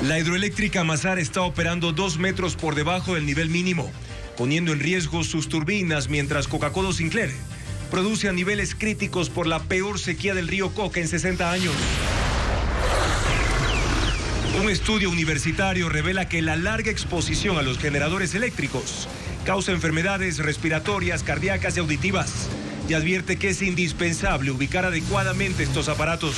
La hidroeléctrica Mazar está operando 2 metros por debajo del nivel mínimo, poniendo en riesgo sus turbinas mientras Coca-Cola Sinclair produce a niveles críticos por la peor sequía del río Coca en 60 años. Un estudio universitario revela que la larga exposición a los generadores eléctricos causa enfermedades respiratorias, cardíacas y auditivas, y advierte que es indispensable ubicar adecuadamente estos aparatos.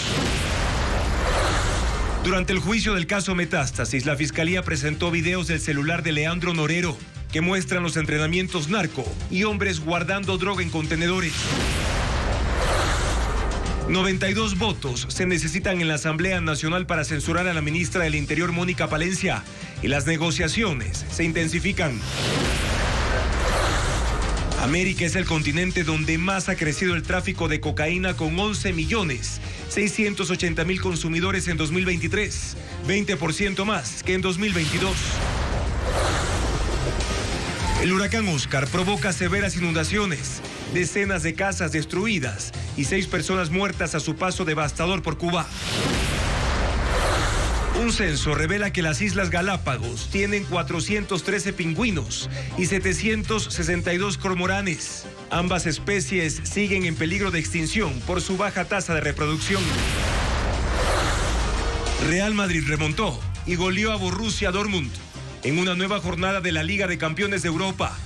Durante el juicio del caso Metástasis, la Fiscalía presentó videos del celular de Leandro Norero que muestran los entrenamientos narco y hombres guardando droga en contenedores. 92 votos se necesitan en la Asamblea Nacional para censurar a la ministra del Interior, Mónica Palencia, y las negociaciones se intensifican. América es el continente donde más ha crecido el tráfico de cocaína, con 11.680.000 consumidores en 2023, 20% más que en 2022. El huracán Oscar provoca severas inundaciones, decenas de casas destruidas y 6 personas muertas a su paso devastador por Cuba. Un censo revela que las Islas Galápagos tienen 413 pingüinos y 762 cormoranes. Ambas especies siguen en peligro de extinción por su baja tasa de reproducción. Real Madrid remontó y goleó a Borussia Dortmund en una nueva jornada de la Liga de Campeones de Europa.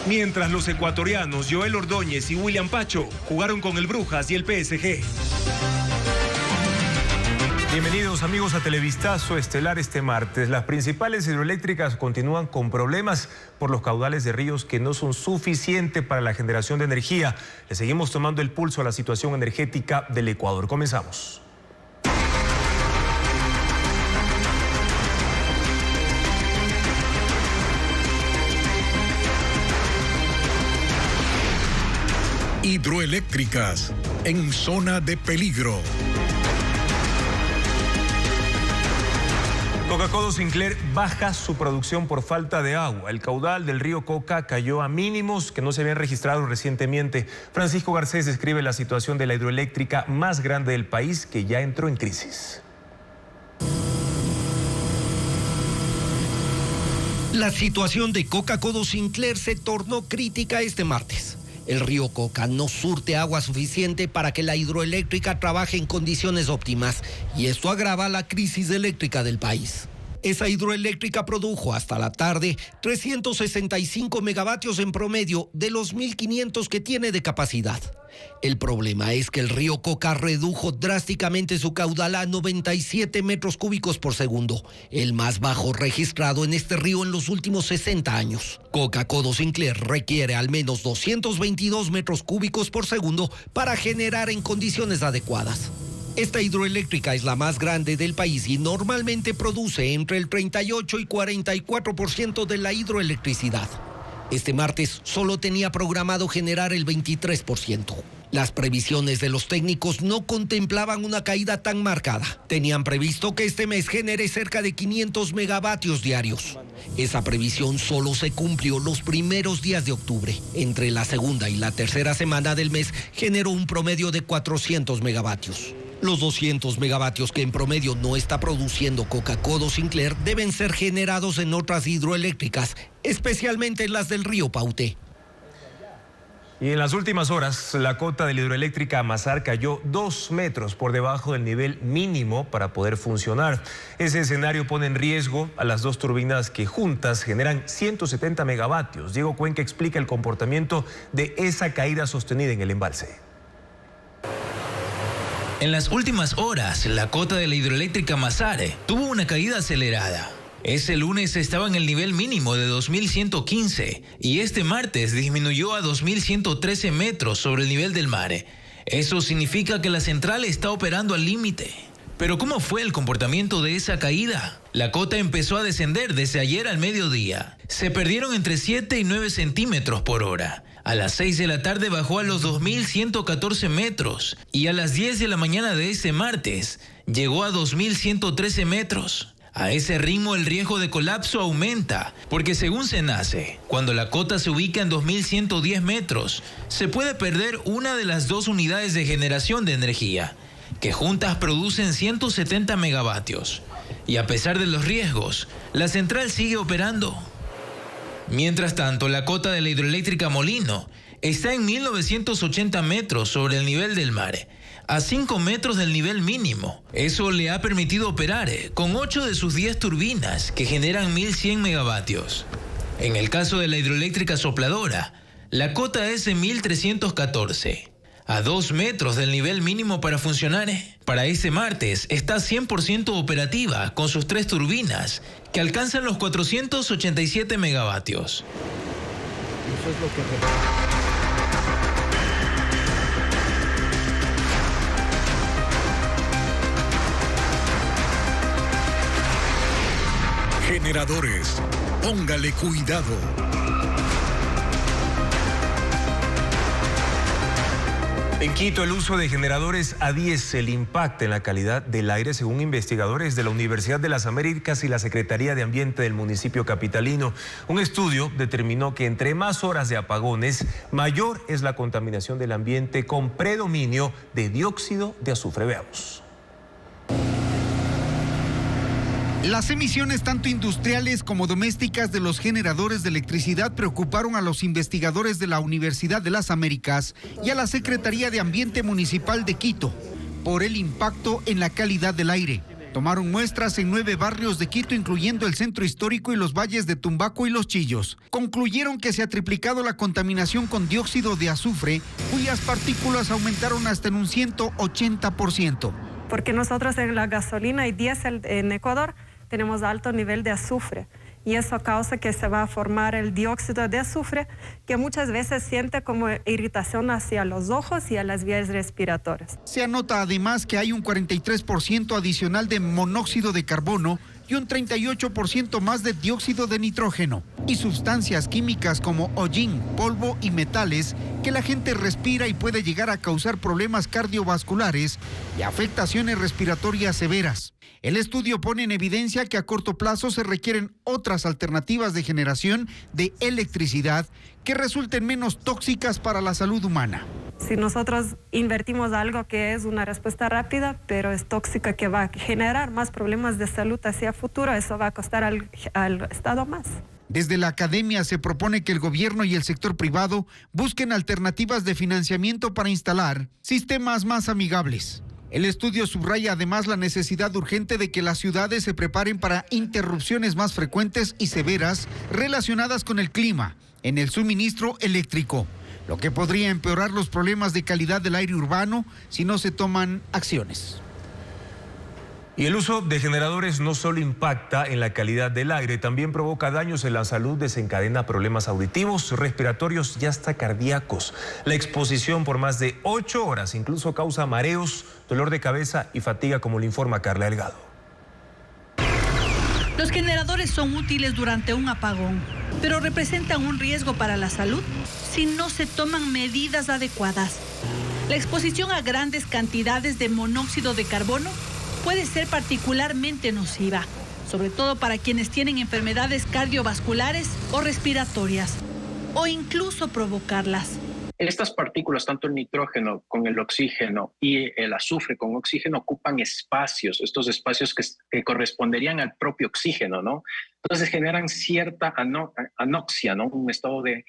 Mientras los ecuatorianos Joel Ordóñez y William Pacho jugaron con el Brujas y el PSG. Bienvenidos amigos a Televistazo Estelar este martes. Las principales hidroeléctricas continúan con problemas por los caudales de ríos que no son suficientes para la generación de energía. Le seguimos tomando el pulso a la situación energética del Ecuador. Comenzamos. Hidroeléctricas en zona de peligro. Coca-Cola Sinclair baja su producción por falta de agua. El caudal del río Coca cayó a mínimos que no se habían registrado recientemente. Francisco Garcés describe la situación de la hidroeléctrica más grande del país, que ya entró en crisis. La situación de Coca-Cola Sinclair se tornó crítica este martes. El río Coca no surte agua suficiente para que la hidroeléctrica trabaje en condiciones óptimas, y esto agrava la crisis eléctrica del país. Esa hidroeléctrica produjo hasta la tarde 365 megavatios en promedio de los 1.500 que tiene de capacidad. El problema es que el río Coca redujo drásticamente su caudal a 97 metros cúbicos por segundo, el más bajo registrado en este río en los últimos 60 años. Coca-Cola Sinclair requiere al menos 222 metros cúbicos por segundo para generar en condiciones adecuadas. Esta hidroeléctrica es la más grande del país y normalmente produce entre el 38 y 44% de la hidroelectricidad. Este martes solo tenía programado generar el 23%. Las previsiones de los técnicos no contemplaban una caída tan marcada. Tenían previsto que este mes genere cerca de 500 megavatios diarios. Esa previsión solo se cumplió los primeros días de octubre. Entre la segunda y la tercera semana del mes generó un promedio de 400 megavatios. Los 200 megavatios que en promedio no está produciendo Coca-Cola Sinclair deben ser generados en otras hidroeléctricas, especialmente en las del río Paute. Y en las últimas horas, la cota de la hidroeléctrica Mazar cayó 2 metros por debajo del nivel mínimo para poder funcionar. Ese escenario pone en riesgo a las 2 turbinas que juntas generan 170 megavatios. Diego Cuenca explica el comportamiento de esa caída sostenida en el embalse. En las últimas horas, la cota de la hidroeléctrica Mazar tuvo una caída acelerada. Ese lunes estaba en el nivel mínimo de 2.115 y este martes disminuyó a 2.113 metros sobre el nivel del mar. Eso significa que la central está operando al límite. Pero ¿cómo fue el comportamiento de esa caída? La cota empezó a descender desde ayer al mediodía. Se perdieron entre 7 y 9 centímetros por hora. A las 6 de la tarde bajó a los 2.114 metros y a las 10 de la mañana de ese martes llegó a 2.113 metros. A ese ritmo el riesgo de colapso aumenta, porque según SENACE, cuando la cota se ubica en 2.110 metros, se puede perder una de las 2 unidades de generación de energía, que juntas producen 170 megavatios. Y a pesar de los riesgos, la central sigue operando. Mientras tanto, la cota de la hidroeléctrica Molino está en 1980 metros sobre el nivel del mar, a 5 metros del nivel mínimo. Eso le ha permitido operar con 8 de sus 10 turbinas que generan 1100 megavatios. En el caso de la hidroeléctrica Sopladora, la cota es de 1314, a 2 metros del nivel mínimo para funcionar. Para este martes está 100% operativa con sus 3 turbinas que alcanzan los 487 megavatios. Eso es lo que Generadores, póngale cuidado. En Quito, el uso de generadores a diésel impacta en la calidad del aire, según investigadores de la Universidad de las Américas y la Secretaría de Ambiente del municipio capitalino. Un estudio determinó que entre más horas de apagones, mayor es la contaminación del ambiente con predominio de dióxido de azufre. Veamos. Las emisiones tanto industriales como domésticas de los generadores de electricidad preocuparon a los investigadores de la Universidad de las Américas y a la Secretaría de Ambiente Municipal de Quito por el impacto en la calidad del aire. Tomaron muestras en 9 barrios de Quito, incluyendo el centro histórico y los valles de Tumbaco y Los Chillos. Concluyeron que se ha triplicado la contaminación con dióxido de azufre, cuyas partículas aumentaron hasta en un 180%. Porque nosotros en la gasolina y diésel en Ecuador tenemos alto nivel de azufre y eso causa que se va a formar el dióxido de azufre, que muchas veces siente como irritación hacia los ojos y a las vías respiratorias. Se anota además que hay un 43% adicional de monóxido de carbono y un 38% más de dióxido de nitrógeno y sustancias químicas como hollín, polvo y metales que la gente respira y puede llegar a causar problemas cardiovasculares y afectaciones respiratorias severas. El estudio pone en evidencia que a corto plazo se requieren otras alternativas de generación de electricidad que resulten menos tóxicas para la salud humana. Si nosotros invertimos algo que es una respuesta rápida, pero es tóxica, que va a generar más problemas de salud hacia futuro, eso va a costar al Estado más. Desde la academia se propone que el gobierno y el sector privado busquen alternativas de financiamiento para instalar sistemas más amigables. El estudio subraya además la necesidad urgente de que las ciudades se preparen para interrupciones más frecuentes y severas relacionadas con el clima en el suministro eléctrico, lo que podría empeorar los problemas de calidad del aire urbano si no se toman acciones. Y el uso de generadores no solo impacta en la calidad del aire, también provoca daños en la salud, desencadena problemas auditivos, respiratorios y hasta cardíacos. La exposición por más de 8 horas incluso causa mareos, dolor de cabeza y fatiga, como le informa Carla Delgado. Los generadores son útiles durante un apagón, pero representan un riesgo para la salud si no se toman medidas adecuadas. La exposición a grandes cantidades de monóxido de carbono puede ser particularmente nociva, sobre todo para quienes tienen enfermedades cardiovasculares o respiratorias, o incluso provocarlas. Estas partículas, tanto el nitrógeno con el oxígeno y el azufre con oxígeno, ocupan espacios, estos espacios que corresponderían al propio oxígeno, ¿no? Entonces generan cierta anoxia, ¿no? Un estado de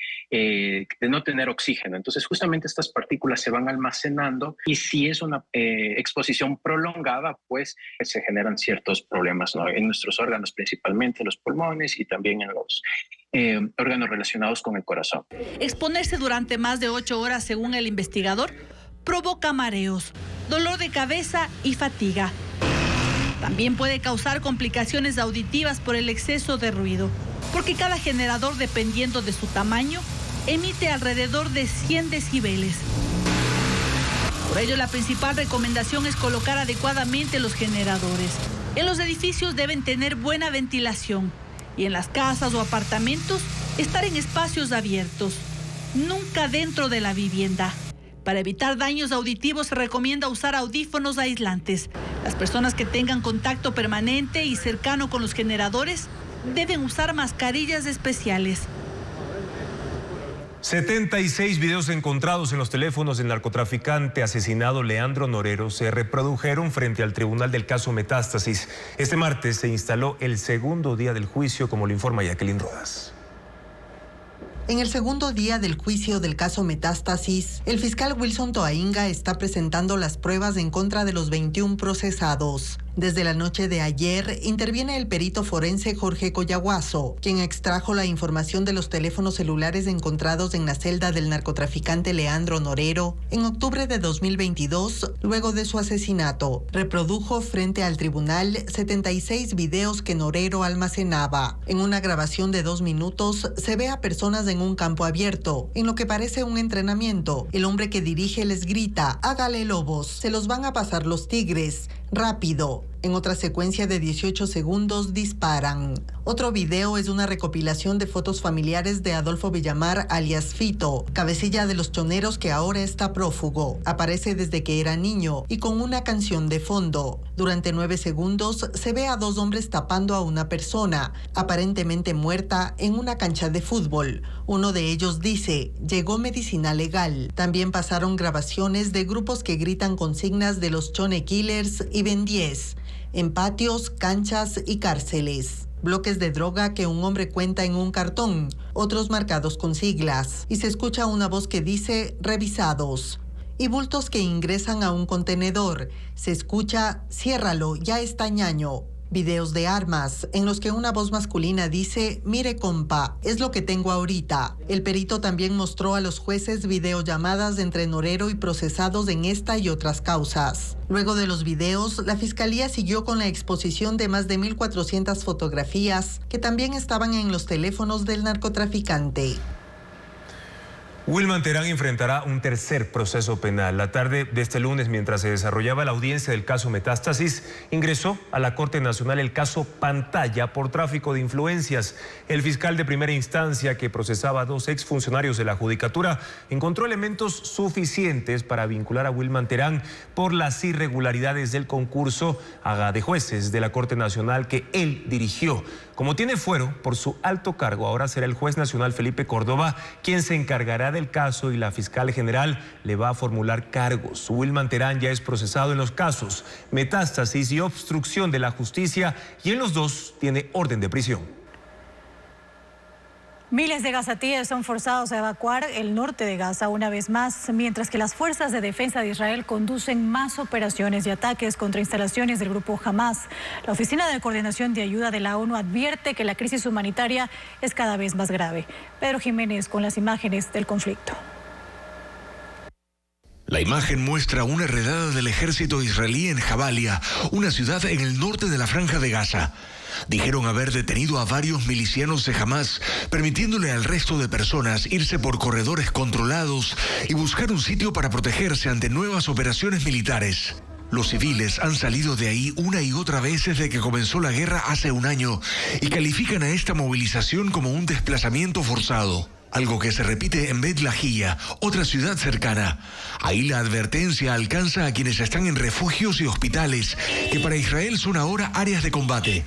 no tener oxígeno. Entonces justamente estas partículas se van almacenando y si es una exposición prolongada, pues se generan ciertos problemas, ¿no? En nuestros órganos, principalmente los pulmones y también en los órganos relacionados con el corazón. Exponerse durante más de 8 horas, según el investigador, provoca mareos, dolor de cabeza y fatiga. También puede causar complicaciones auditivas por el exceso de ruido, porque cada generador, dependiendo de su tamaño, emite alrededor de 100 decibeles. Por ello, la principal recomendación es colocar adecuadamente los generadores. En los edificios deben tener buena ventilación y en las casas o apartamentos estar en espacios abiertos, nunca dentro de la vivienda. Para evitar daños auditivos se recomienda usar audífonos aislantes. Las personas que tengan contacto permanente y cercano con los generadores deben usar mascarillas especiales. 76 videos encontrados en los teléfonos del narcotraficante asesinado Leandro Norero se reprodujeron frente al tribunal del caso Metástasis. Este martes se instaló el segundo día del juicio, como lo informa Jacqueline Rodas. En el segundo día del juicio del caso Metástasis, el fiscal Wilson Toainga está presentando las pruebas en contra de los 21 procesados. Desde la noche de ayer, interviene el perito forense Jorge Coyahuaso, quien extrajo la información de los teléfonos celulares encontrados en la celda del narcotraficante Leandro Norero en octubre de 2022, luego de su asesinato. Reprodujo frente al tribunal 76 videos que Norero almacenaba. En una grabación de 2 minutos, se ve a personas en un campo abierto, en lo que parece un entrenamiento. El hombre que dirige les grita: "Hágale, lobos, se los van a pasar los tigres, rápido". En otra secuencia de 18 segundos disparan. Otro video es una recopilación de fotos familiares de Adolfo Villamar, alias Fito, cabecilla de los choneros que ahora está prófugo. Aparece desde que era niño y con una canción de fondo. Durante 9 segundos se ve a 2 hombres tapando a una persona, aparentemente muerta, en una cancha de fútbol. Uno de ellos dice: "Llegó medicina legal". También pasaron grabaciones de grupos que gritan consignas de los Chone Killers y Ben 10. En patios, canchas y cárceles. Bloques de droga que un hombre cuenta en un cartón, otros marcados con siglas. Y se escucha una voz que dice: "revisados". Y bultos que ingresan a un contenedor. Se escucha: "ciérralo, ya está ñaño". Videos de armas, en los que una voz masculina dice: "Mire, compa, es lo que tengo ahorita". El perito también mostró a los jueces videollamadas entre Norero y procesados en esta y otras causas. Luego de los videos, la fiscalía siguió con la exposición de más de 1.400 fotografías que también estaban en los teléfonos del narcotraficante. Wilman Terán enfrentará un tercer proceso penal. La tarde de este lunes, mientras se desarrollaba la audiencia del caso Metástasis, ingresó a la Corte Nacional el caso Pantalla por tráfico de influencias. El fiscal de primera instancia, que procesaba a 2 exfuncionarios de la Judicatura, encontró elementos suficientes para vincular a Wilman Terán por las irregularidades del concurso de jueces de la Corte Nacional que él dirigió. Como tiene fuero por su alto cargo, ahora será el juez nacional Felipe Córdoba quien se encargará del caso y la fiscal general le va a formular cargos. Wilman Terán ya es procesado en los casos Metástasis y obstrucción de la justicia y en los 2 tiene orden de prisión. Miles de gazatíes son forzados a evacuar el norte de Gaza una vez más, mientras que las fuerzas de defensa de Israel conducen más operaciones y ataques contra instalaciones del grupo Hamas. La Oficina de Coordinación de Ayuda de la ONU advierte que la crisis humanitaria es cada vez más grave. Pedro Jiménez con las imágenes del conflicto. La imagen muestra una redada del ejército israelí en Jabalia, una ciudad en el norte de la Franja de Gaza. Dijeron haber detenido a varios milicianos de Hamas, permitiéndole al resto de personas irse por corredores controlados y buscar un sitio para protegerse ante nuevas operaciones militares. Los civiles han salido de ahí una y otra vez desde que comenzó la guerra hace un año y califican a esta movilización como un desplazamiento forzado. Algo que se repite en Bet Lahia, otra ciudad cercana. Ahí la advertencia alcanza a quienes están en refugios y hospitales, que para Israel son ahora áreas de combate.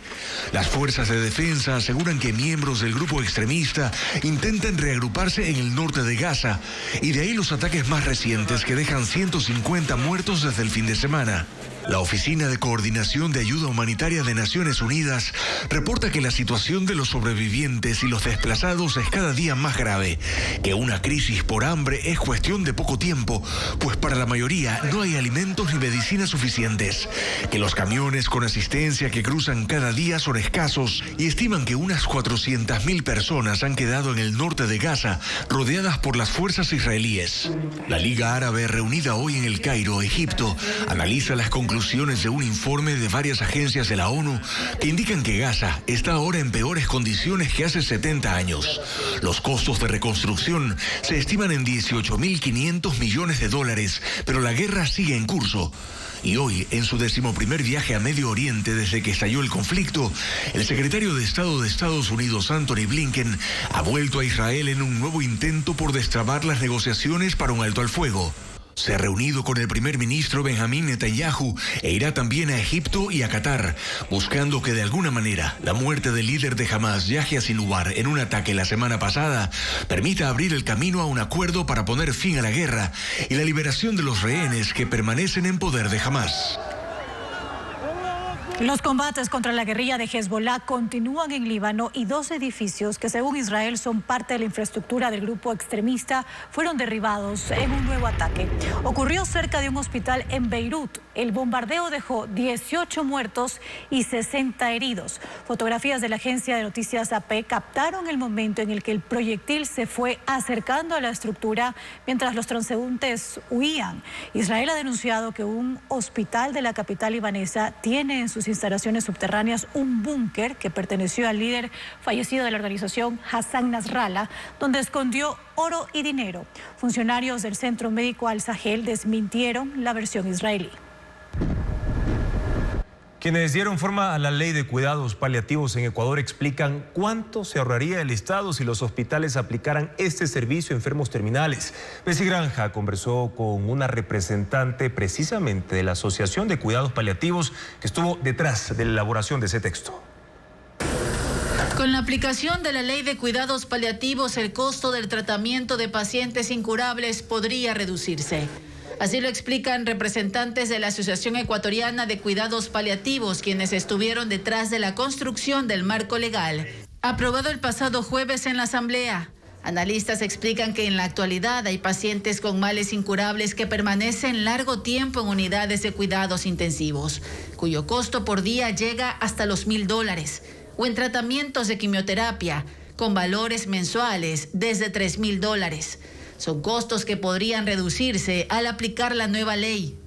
Las fuerzas de defensa aseguran que miembros del grupo extremista intentan reagruparse en el norte de Gaza, y de ahí los ataques más recientes que dejan 150 muertos desde el fin de semana. La Oficina de Coordinación de Ayuda Humanitaria de Naciones Unidas reporta que la situación de los sobrevivientes y los desplazados es cada día más grave, que una crisis por hambre es cuestión de poco tiempo, pues para la mayoría no hay alimentos ni medicinas suficientes, que los camiones con asistencia que cruzan cada día son escasos y estiman que unas 400.000 personas han quedado en el norte de Gaza, rodeadas por las fuerzas israelíes. La Liga Árabe, reunida hoy en El Cairo, Egipto, analiza las conclusiones de un informe de varias agencias de la ONU que indican que Gaza está ahora en peores condiciones que hace 70 años. Los costos de reconstrucción se estiman en $18.500 millones, pero la guerra sigue en curso. Y hoy, en su 11º viaje a Medio Oriente desde que estalló el conflicto, el secretario de Estado de Estados Unidos, Anthony Blinken, ha vuelto a Israel en un nuevo intento por destrabar las negociaciones para un alto al fuego. Se ha reunido con el primer ministro Benjamín Netanyahu e irá también a Egipto y a Qatar, buscando que de alguna manera la muerte del líder de Hamás, Yahya Sinwar, en un ataque la semana pasada, permita abrir el camino a un acuerdo para poner fin a la guerra y la liberación de los rehenes que permanecen en poder de Hamás. Los combates contra la guerrilla de Hezbollah continúan en Líbano y 2 edificios que según Israel son parte de la infraestructura del grupo extremista fueron derribados en un nuevo ataque. Ocurrió cerca de un hospital en Beirut. El bombardeo dejó 18 muertos y 60 heridos. Fotografías de la agencia de noticias AP captaron el momento en el que el proyectil se fue acercando a la estructura mientras los transeúntes huían. Israel ha denunciado que un hospital de la capital libanesa tiene en sus instalaciones subterráneas un búnker que perteneció al líder fallecido de la organización Hassan Nasrallah, donde escondió oro y dinero. Funcionarios del Centro Médico Al-Sahel desmintieron la versión israelí. Quienes dieron forma a la ley de cuidados paliativos en Ecuador explican cuánto se ahorraría el Estado si los hospitales aplicaran este servicio a enfermos terminales. Bessie Granja conversó con una representante precisamente de la Asociación de Cuidados Paliativos que estuvo detrás de la elaboración de ese texto. Con la aplicación de la ley de cuidados paliativos, el costo del tratamiento de pacientes incurables podría reducirse. Así lo explican representantes de la Asociación Ecuatoriana de Cuidados Paliativos, quienes estuvieron detrás de la construcción del marco legal, aprobado el pasado jueves en la Asamblea. Analistas explican que en la actualidad hay pacientes con males incurables que permanecen largo tiempo en unidades de cuidados intensivos, cuyo costo por día llega hasta los $1.000, o en tratamientos de quimioterapia, con valores mensuales desde $3.000. Son costos que podrían reducirse al aplicar la nueva ley.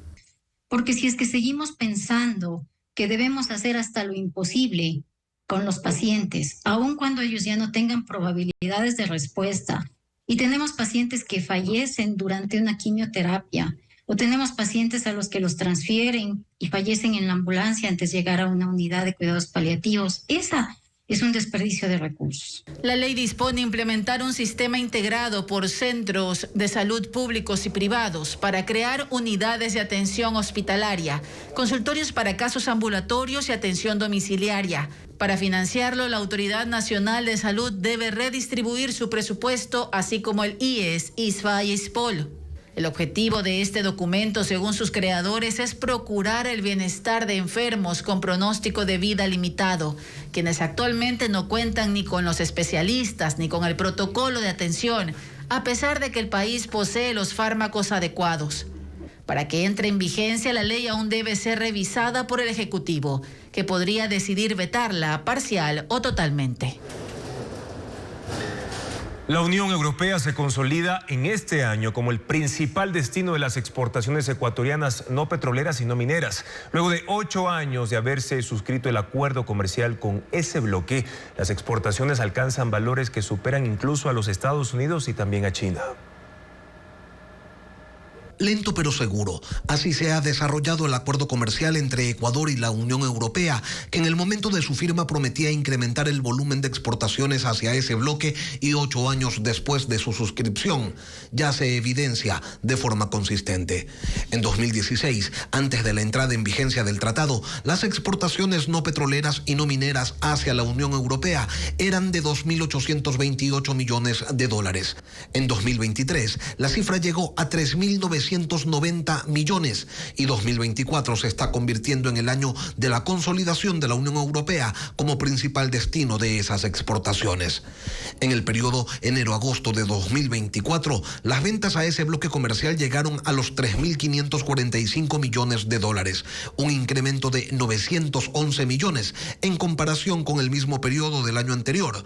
Porque si es que seguimos pensando que debemos hacer hasta lo imposible con los pacientes, aun cuando ellos ya no tengan probabilidades de respuesta, y tenemos pacientes que fallecen durante una quimioterapia, o tenemos pacientes a los que los transfieren y fallecen en la ambulancia antes de llegar a una unidad de cuidados paliativos, esa es un desperdicio de recursos. La ley dispone implementar un sistema integrado por centros de salud públicos y privados para crear unidades de atención hospitalaria, consultorios para casos ambulatorios y atención domiciliaria. Para financiarlo, la Autoridad Nacional de Salud debe redistribuir su presupuesto, así como el IES, ISFA y ISPOL. El objetivo de este documento, según sus creadores, es procurar el bienestar de enfermos con pronóstico de vida limitado, quienes actualmente no cuentan ni con los especialistas ni con el protocolo de atención, a pesar de que el país posee los fármacos adecuados. Para que entre en vigencia, la ley aún debe ser revisada por el Ejecutivo, que podría decidir vetarla parcial o totalmente. La Unión Europea se consolida en este año como el principal destino de las exportaciones ecuatorianas no petroleras y no mineras. Luego de 8 años de haberse suscrito el acuerdo comercial con ese bloque, las exportaciones alcanzan valores que superan incluso a los Estados Unidos y también a China. Lento pero seguro. Así se ha desarrollado el acuerdo comercial entre Ecuador y la Unión Europea, que en el momento de su firma prometía incrementar el volumen de exportaciones hacia ese bloque y 8 años después de su suscripción, ya se evidencia de forma consistente. En 2016, antes de la entrada en vigencia del tratado, las exportaciones no petroleras y no mineras hacia la Unión Europea eran de $2.828 millones. En 2023, la cifra llegó a 3.990 millones y 2024 se está convirtiendo en el año de la consolidación de la Unión Europea como principal destino de esas exportaciones. En el periodo enero-agosto de 2024, las ventas a ese bloque comercial llegaron a los $3.545 millones, un incremento de 911 millones en comparación con el mismo periodo del año anterior.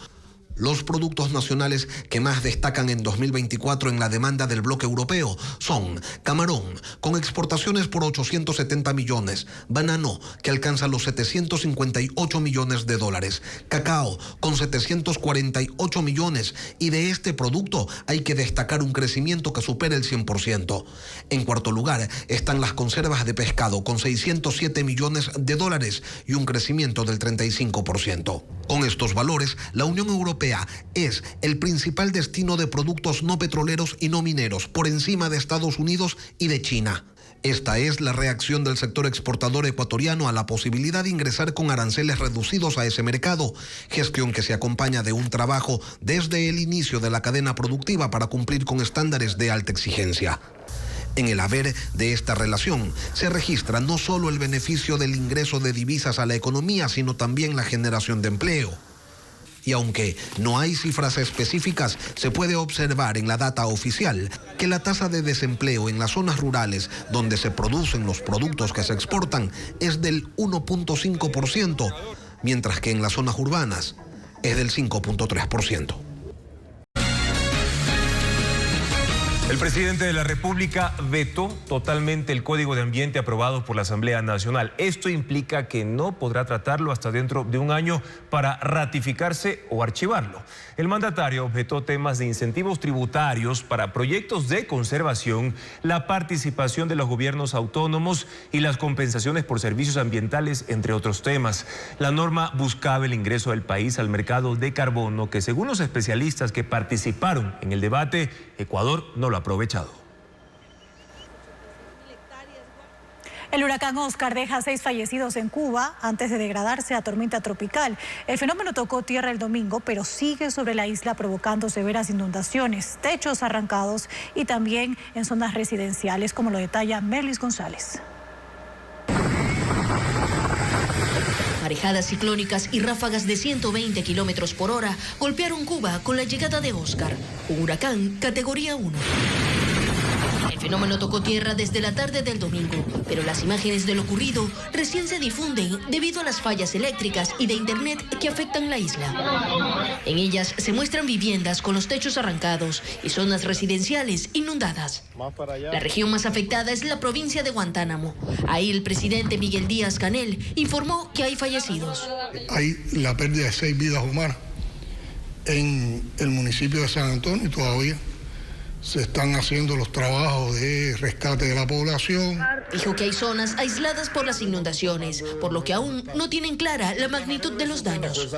Los productos nacionales que más destacan en 2024 en la demanda del bloque europeo son camarón, con exportaciones por 870 millones, banano, que alcanza los 758 millones de dólares, cacao, con 748 millones, y de este producto hay que destacar un crecimiento que supera el 100%. En cuarto lugar están las conservas de pescado, con 607 millones de dólares y un crecimiento del 35%. Con estos valores, la Unión Europea Europea es el principal destino de productos no petroleros y no mineros, por encima de Estados Unidos y de China. Esta es la reacción del sector exportador ecuatoriano a la posibilidad de ingresar con aranceles reducidos a ese mercado, gestión que se acompaña de un trabajo desde el inicio de la cadena productiva para cumplir con estándares de alta exigencia. En el haber de esta relación se registra no solo el beneficio del ingreso de divisas a la economía, sino también la generación de empleo. Y aunque no hay cifras específicas, se puede observar en la data oficial que la tasa de desempleo en las zonas rurales donde se producen los productos que se exportan es del 1.5%, mientras que en las zonas urbanas es del 5.3%. El presidente de la República vetó totalmente el Código de Ambiente aprobado por la Asamblea Nacional. Esto implica que no podrá tratarlo hasta dentro de un año para ratificarse o archivarlo. El mandatario objetó temas de incentivos tributarios para proyectos de conservación, la participación de los gobiernos autónomos y las compensaciones por servicios ambientales, entre otros temas. La norma buscaba el ingreso del país al mercado de carbono que, según los especialistas que participaron en el debate, Ecuador no lo ha aprovechado. El huracán Oscar deja 6 fallecidos en Cuba antes de degradarse a tormenta tropical. El fenómeno tocó tierra el domingo, pero sigue sobre la isla provocando severas inundaciones, techos arrancados y también en zonas residenciales, como lo detalla Merlis González. Marejadas ciclónicas y ráfagas de 120 kilómetros por hora golpearon Cuba con la llegada de Oscar, un huracán categoría 1. El fenómeno tocó tierra desde la tarde del domingo, pero las imágenes de lo ocurrido recién se difunden debido a las fallas eléctricas y de internet que afectan la isla. En ellas se muestran viviendas con los techos arrancados y zonas residenciales inundadas. La región más afectada es la provincia de Guantánamo. Ahí el presidente Miguel Díaz-Canel informó que hay fallecidos. Hay la pérdida de 6 vidas humanas en el municipio de San Antonio y todavía se están haciendo los trabajos de rescate de la población. Dijo que hay zonas aisladas por las inundaciones, por lo que aún no tienen clara la magnitud de los daños.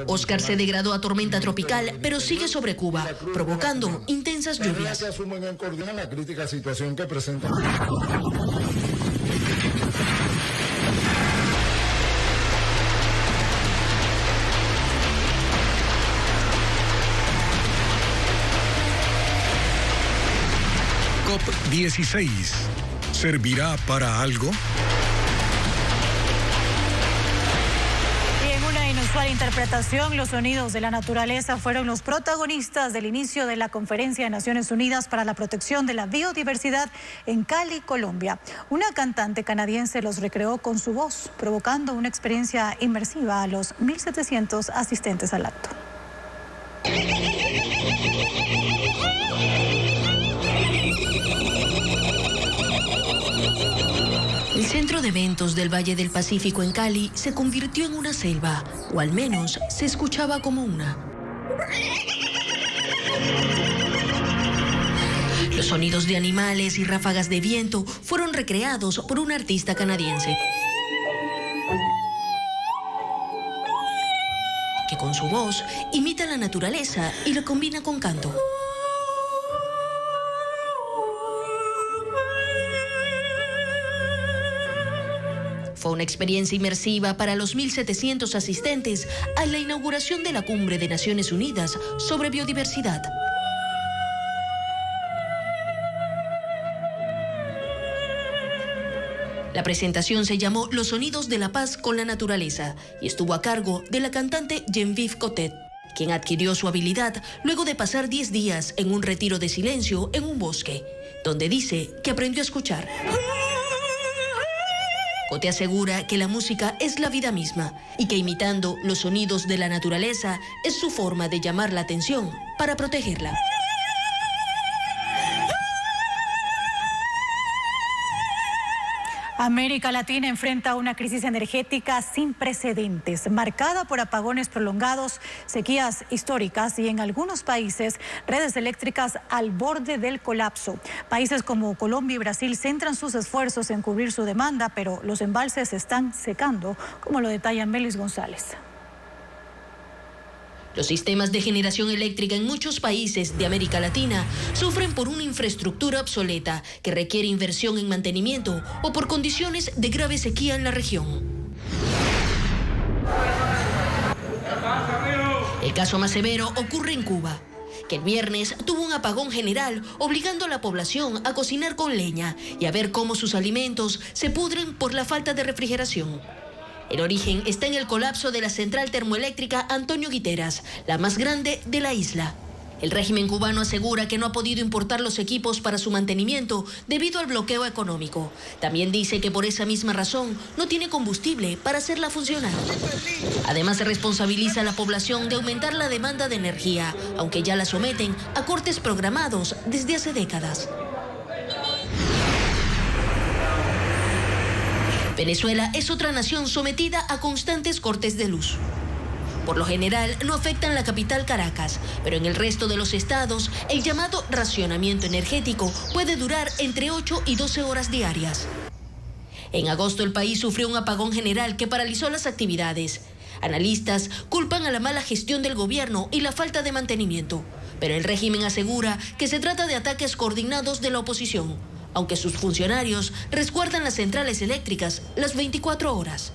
Oscar se degradó a tormenta tropical, pero sigue sobre Cuba, provocando intensas lluvias. La crítica situación que presenta. COP16. ¿Servirá para algo? Y en una inusual interpretación, los sonidos de la naturaleza fueron los protagonistas del inicio de la Conferencia de Naciones Unidas para la Protección de la Biodiversidad en Cali, Colombia. Una cantante canadiense los recreó con su voz, provocando una experiencia inmersiva a los 1.700 asistentes al acto. El centro de eventos del Valle del Pacífico en Cali se convirtió en una selva, o al menos se escuchaba como una. Los sonidos de animales y ráfagas de viento fueron recreados por un artista canadiense, que con su voz imita la naturaleza y lo combina con canto. Fue una experiencia inmersiva para los 1.700 asistentes a la inauguración de la Cumbre de Naciones Unidas sobre Biodiversidad. La presentación se llamó Los Sonidos de la Paz con la Naturaleza y estuvo a cargo de la cantante Geneviève Cotet, quien adquirió su habilidad luego de pasar 10 días en un retiro de silencio en un bosque, donde dice que aprendió a escuchar. Coté asegura que la música es la vida misma y que imitando los sonidos de la naturaleza es su forma de llamar la atención para protegerla. América Latina enfrenta una crisis energética sin precedentes, marcada por apagones prolongados, sequías históricas y en algunos países redes eléctricas al borde del colapso. Países como Colombia y Brasil centran sus esfuerzos en cubrir su demanda, pero los embalses se están secando, como lo detalla Merlis González. Los sistemas de generación eléctrica en muchos países de América Latina sufren por una infraestructura obsoleta que requiere inversión en mantenimiento o por condiciones de grave sequía en la región. El caso más severo ocurre en Cuba, que el viernes tuvo un apagón general obligando a la población a cocinar con leña y a ver cómo sus alimentos se pudren por la falta de refrigeración. El origen está en el colapso de la central termoeléctrica Antonio Guiteras, la más grande de la isla. El régimen cubano asegura que no ha podido importar los equipos para su mantenimiento debido al bloqueo económico. También dice que por esa misma razón no tiene combustible para hacerla funcionar. Además, responsabiliza a la población de aumentar la demanda de energía, aunque ya la someten a cortes programados desde hace décadas. Venezuela es otra nación sometida a constantes cortes de luz. Por lo general, no afectan la capital Caracas, pero en el resto de los estados, el llamado racionamiento energético puede durar entre 8 y 12 horas diarias. En agosto, el país sufrió un apagón general que paralizó las actividades. Analistas culpan a la mala gestión del gobierno y la falta de mantenimiento, pero el régimen asegura que se trata de ataques coordinados de la oposición, aunque sus funcionarios resguardan las centrales eléctricas las 24 horas.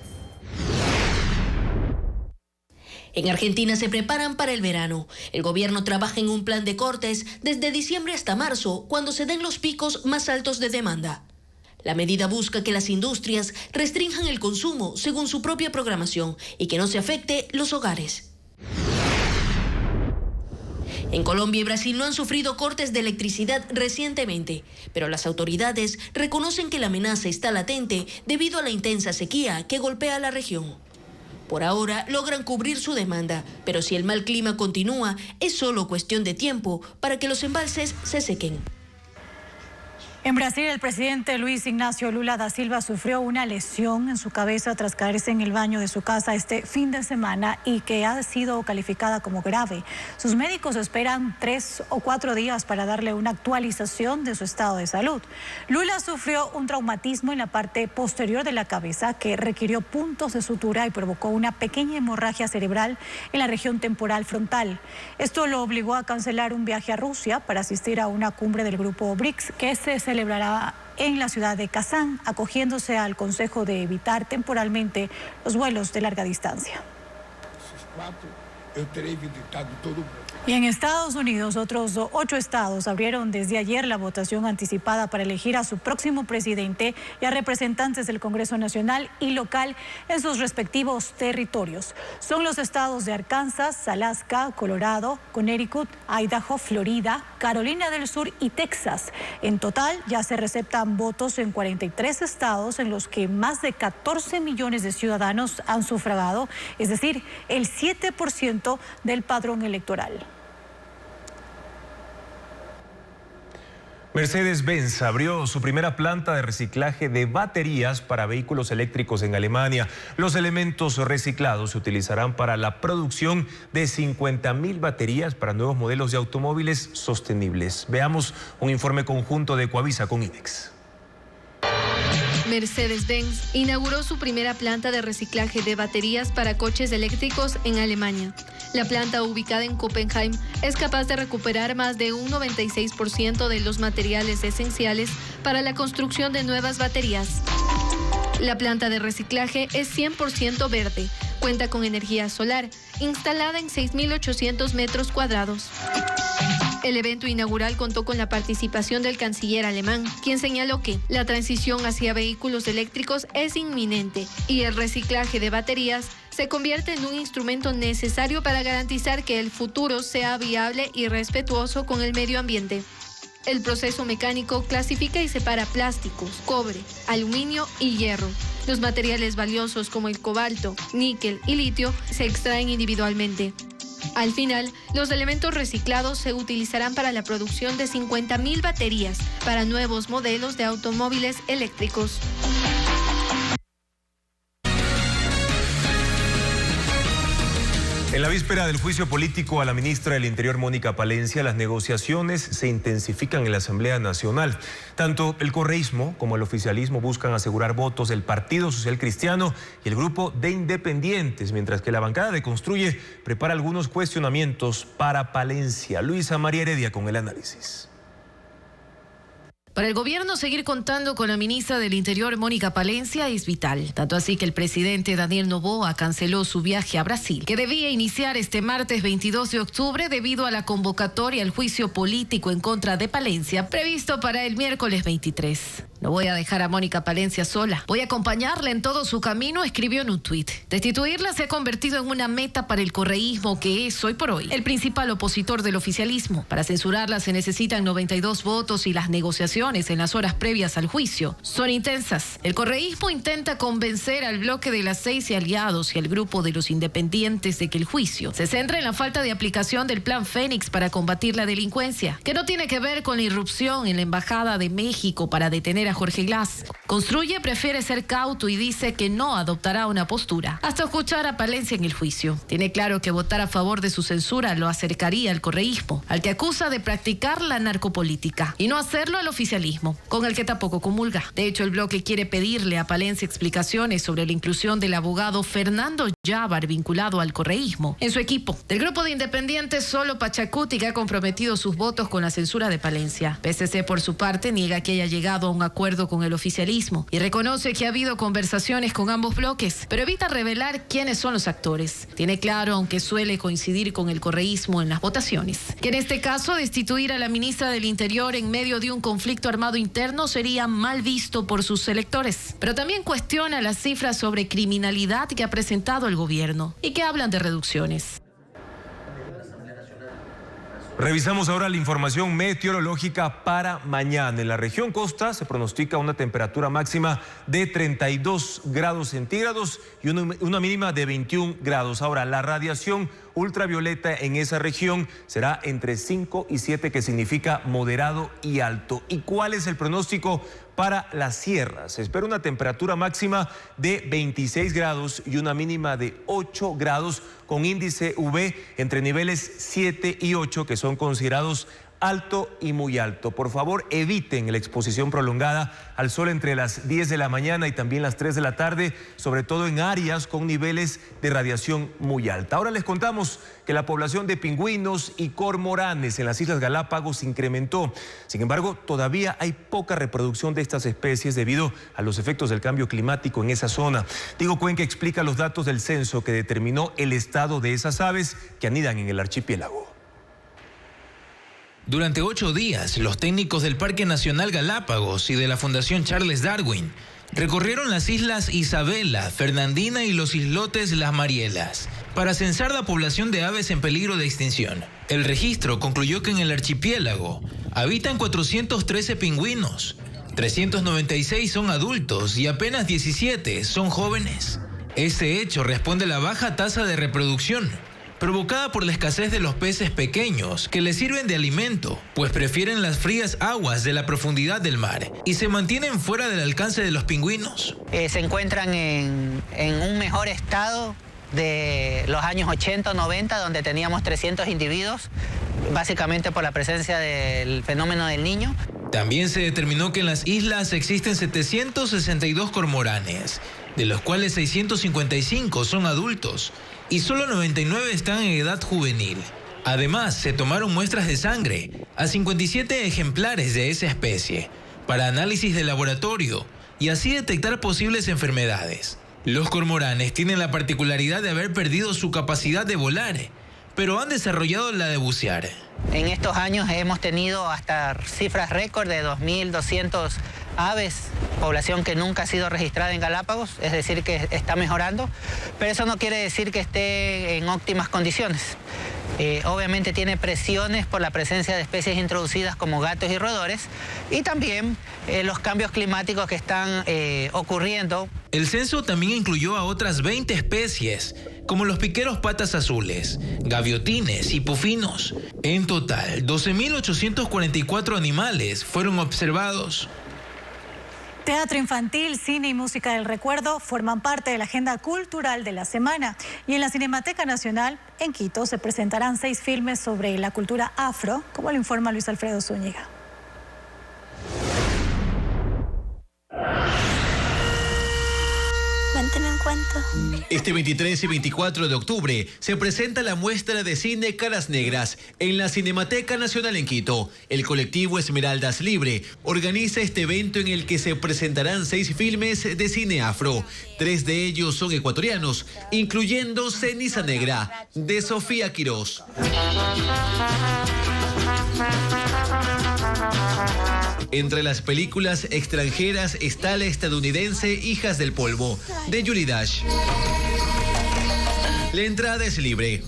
En Argentina se preparan para el verano. El gobierno trabaja en un plan de cortes desde diciembre hasta marzo, cuando se den los picos más altos de demanda. La medida busca que las industrias restrinjan el consumo según su propia programación y que no se afecte los hogares. En Colombia y Brasil no han sufrido cortes de electricidad recientemente, pero las autoridades reconocen que la amenaza está latente debido a la intensa sequía que golpea a la región. Por ahora logran cubrir su demanda, pero si el mal clima continúa, es solo cuestión de tiempo para que los embalses se sequen. En Brasil, el presidente Luis Ignacio Lula da Silva sufrió una lesión en su cabeza tras caerse en el baño de su casa este fin de semana y que ha sido calificada como grave. Sus médicos esperan 3 o 4 días para darle una actualización de su estado de salud. Lula sufrió un traumatismo en la parte posterior de la cabeza que requirió puntos de sutura y provocó una pequeña hemorragia cerebral en la región temporal frontal. Esto lo obligó a cancelar un viaje a Rusia para asistir a una cumbre del grupo BRICS que se celebrará en la ciudad de Kazán, acogiéndose al consejo de evitar temporalmente los vuelos de larga distancia. Y en Estados Unidos, otros 8 estados abrieron desde ayer la votación anticipada para elegir a su próximo presidente y a representantes del Congreso Nacional y local en sus respectivos territorios. Son los estados de Arkansas, Alaska, Colorado, Connecticut, Idaho, Florida, Carolina del Sur y Texas. En total, ya se receptan votos en 43 estados en los que más de 14 millones de ciudadanos han sufragado, es decir, el 7% del padrón electoral. Mercedes-Benz abrió su primera planta de reciclaje de baterías para vehículos eléctricos en Alemania. Los elementos reciclados se utilizarán para la producción de 50.000 baterías para nuevos modelos de automóviles sostenibles. Veamos un informe conjunto de Coavisa con INEX. Mercedes-Benz inauguró su primera planta de reciclaje de baterías para coches eléctricos en Alemania. La planta, ubicada en Copenhague, es capaz de recuperar más de un 96% de los materiales esenciales para la construcción de nuevas baterías. La planta de reciclaje es 100% verde, cuenta con energía solar, instalada en 6.800 metros cuadrados. El evento inaugural contó con la participación del canciller alemán, quien señaló que la transición hacia vehículos eléctricos es inminente y el reciclaje de baterías se convierte en un instrumento necesario para garantizar que el futuro sea viable y respetuoso con el medio ambiente. El proceso mecánico clasifica y separa plásticos, cobre, aluminio y hierro. Los materiales valiosos como el cobalto, níquel y litio se extraen individualmente. Al final, los elementos reciclados se utilizarán para la producción de 50.000 baterías para nuevos modelos de automóviles eléctricos. En En la víspera del juicio político a la ministra del Interior, Mónica Palencia, las negociaciones se intensifican en la Asamblea Nacional. Tanto el correísmo como el oficialismo buscan asegurar votos del Partido Social Cristiano y el grupo de independientes, mientras que la bancada de Construye prepara algunos cuestionamientos para Palencia. Luisa María Heredia con el análisis. Para el gobierno, seguir contando con la ministra del Interior, Mónica Palencia, es vital. Tanto así que el presidente Daniel Noboa canceló su viaje a Brasil, que debía iniciar este martes 22 de octubre debido a la convocatoria al juicio político en contra de Palencia, previsto para el miércoles 23. No voy a dejar a Mónica Palencia sola. Voy a acompañarla en todo su camino, escribió en un tuit. Destituirla se ha convertido en una meta para el correísmo, que es, hoy por hoy, el principal opositor del oficialismo. Para censurarla se necesitan 92 votos y las negociaciones en las horas previas al juicio son intensas. El correísmo intenta convencer al bloque de las 6 y aliados y al grupo de los independientes de que el juicio se centra en la falta de aplicación del Plan Fénix para combatir la delincuencia, que no tiene que ver con la irrupción en la Embajada de México para detener a Jorge Glass. Construye prefiere ser cauto y dice que no adoptará una postura hasta escuchar a Palencia en el juicio. Tiene claro que votar a favor de su censura lo acercaría al correísmo, al que acusa de practicar la narcopolítica, y no hacerlo al oficialismo, con el que tampoco comulga. De hecho, el bloque quiere pedirle a Palencia explicaciones sobre la inclusión del abogado Fernando Yávar vinculado al correísmo en su equipo. Del grupo de independientes, solo Pachacuti, que ha comprometido sus votos con la censura de Palencia. PSC, por su parte, niega que haya llegado a un acuerdo con el oficialismo y reconoce que ha habido conversaciones con ambos bloques, pero evita revelar quiénes son los actores. Tiene claro, aunque suele coincidir con el correísmo en las votaciones, que en este caso destituir a la ministra del Interior en medio de un conflicto armado interno sería mal visto por sus electores. Pero también cuestiona las cifras sobre criminalidad que ha presentado el gobierno y que hablan de reducciones. Revisamos ahora la información meteorológica para mañana. En la región costa se pronostica una temperatura máxima de 32 grados centígrados y una mínima de 21 grados. Ahora, la radiación ultravioleta en esa región será entre 5 y 7, que significa moderado y alto. ¿Y cuál es el pronóstico para las sierras? Se espera una temperatura máxima de 26 grados y una mínima de 8 grados con índice UV entre niveles 7 y 8, que son considerados alto y muy alto. Por favor, eviten la exposición prolongada al sol entre las 10 de la mañana y también las 3 de la tarde, sobre todo en áreas con niveles de radiación muy alta. Ahora les contamos que la población de pingüinos y cormoranes en las Islas Galápagos incrementó. Sin embargo, todavía hay poca reproducción de estas especies debido a los efectos del cambio climático en esa zona. Diego Cuenca explica los datos del censo que determinó el estado de esas aves que anidan en el archipiélago. Durante 8 días, los técnicos del Parque Nacional Galápagos y de la Fundación Charles Darwin recorrieron las islas Isabela, Fernandina y los islotes Las Marielas para censar la población de aves en peligro de extinción. El registro concluyó que en el archipiélago habitan 413 pingüinos, 396 son adultos y apenas 17 son jóvenes. Este hecho responde a la baja tasa de reproducción provocada por la escasez de los peces pequeños que les sirven de alimento, pues prefieren las frías aguas de la profundidad del mar y se mantienen fuera del alcance de los pingüinos. Se encuentran en un mejor estado de los años 80 o 90, donde teníamos 300 individuos, básicamente por la presencia del fenómeno del Niño. También se determinó que en las islas existen 762 cormoranes, de los cuales 655 son adultos y solo 99 están en edad juvenil. Además, se tomaron muestras de sangre a 57 ejemplares de esa especie para análisis de laboratorio y así detectar posibles enfermedades. Los cormoranes tienen la particularidad de haber perdido su capacidad de volar, pero han desarrollado la de bucear. En estos años hemos tenido hasta cifras récord de 2.200 aves, población que nunca ha sido registrada en Galápagos, es decir, que está mejorando, pero eso no quiere decir que esté en óptimas condiciones. Obviamente tiene presiones por la presencia de especies introducidas como gatos y roedores y también los cambios climáticos que están ocurriendo. El censo también incluyó a otras 20 especies, como los piqueros patas azules, gaviotines y pufinos. En total, 12.844 animales fueron observados. Teatro infantil, cine y música del recuerdo forman parte de la agenda cultural de la semana. Y en la Cinemateca Nacional, en Quito, se presentarán 6 filmes sobre la cultura afro, como lo informa Luis Alfredo Zúñiga. Mantén en cuenta. Este 23 y 24 de octubre se presenta la muestra de cine Caras Negras en la Cinemateca Nacional en Quito. El colectivo Esmeraldas Libre organiza este evento en el que se presentarán 6 filmes de cine afro. 3 de ellos son ecuatorianos, incluyendo Ceniza Negra, de Sofía Quirós. Entre las películas extranjeras está la estadounidense Hijas del Polvo, de Yuri Dash. La entrada es libre.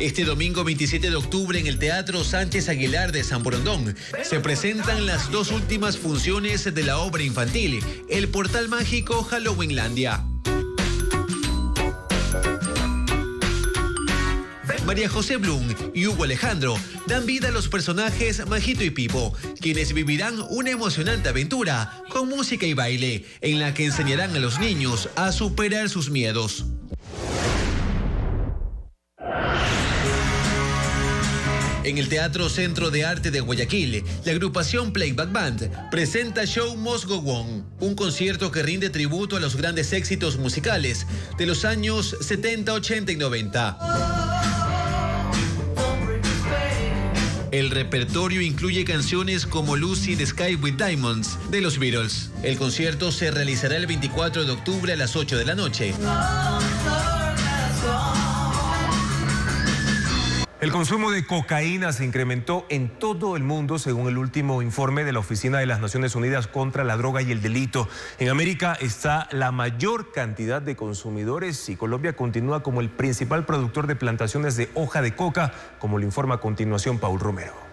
Este domingo 27 de octubre en el Teatro Sánchez Aguilar de San Borondón se presentan las 2 últimas funciones de la obra infantil, El Portal Mágico Halloweenlandia. María José Blum y Hugo Alejandro dan vida a los personajes Majito y Pipo, quienes vivirán una emocionante aventura con música y baile, en la que enseñarán a los niños a superar sus miedos. En el Teatro Centro de Arte de Guayaquil, la agrupación Playback Band presenta Show Must Go On, un concierto que rinde tributo a los grandes éxitos musicales de los años 70, 80 y 90. El repertorio incluye canciones como Lucy in the Sky with Diamonds de los Beatles. El concierto se realizará el 24 de octubre a las 8 de la noche. El consumo de cocaína se incrementó en todo el mundo según el último informe de la Oficina de las Naciones Unidas contra la Droga y el Delito. En América está la mayor cantidad de consumidores y Colombia continúa como el principal productor de plantaciones de hoja de coca, como lo informa a continuación Paul Romero.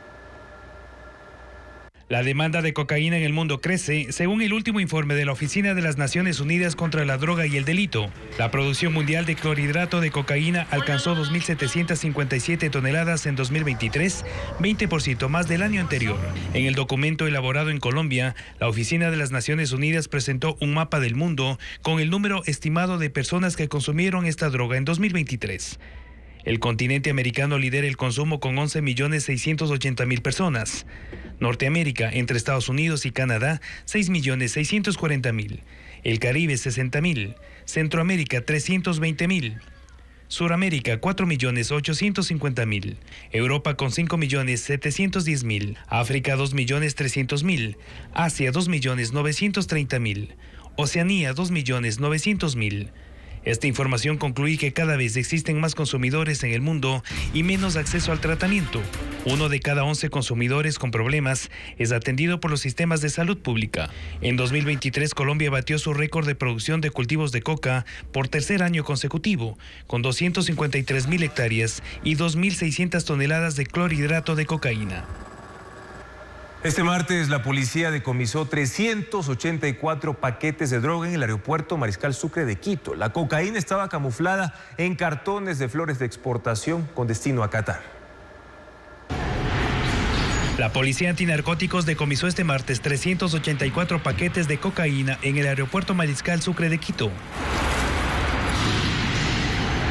La demanda de cocaína en el mundo crece, según el último informe de la Oficina de las Naciones Unidas contra la Droga y el Delito. La producción mundial de clorhidrato de cocaína alcanzó 2.757 toneladas en 2023, 20% más del año anterior. En el documento elaborado en Colombia, la Oficina de las Naciones Unidas presentó un mapa del mundo con el número estimado de personas que consumieron esta droga en 2023. El continente americano lidera el consumo con 11.680.000 personas. Norteamérica, entre Estados Unidos y Canadá, 6.640.000. El Caribe, 60.000. Centroamérica, 320.000. Suramérica, 4.850.000. Europa con 5.710.000. África, 2.300.000. Asia, 2.930.000. Oceanía, 2.900.000. Esta información concluye que cada vez existen más consumidores en el mundo y menos acceso al tratamiento. 1 de cada 11 consumidores con problemas es atendido por los sistemas de salud pública. En 2023, Colombia batió su récord de producción de cultivos de coca por tercer año consecutivo, con 253.000 hectáreas y 2.600 toneladas de clorhidrato de cocaína. Este martes, la policía decomisó 384 paquetes de droga en el aeropuerto Mariscal Sucre de Quito. La cocaína estaba camuflada en cartones de flores de exportación con destino a Qatar. La policía antinarcóticos decomisó este martes 384 paquetes de cocaína en el aeropuerto Mariscal Sucre de Quito.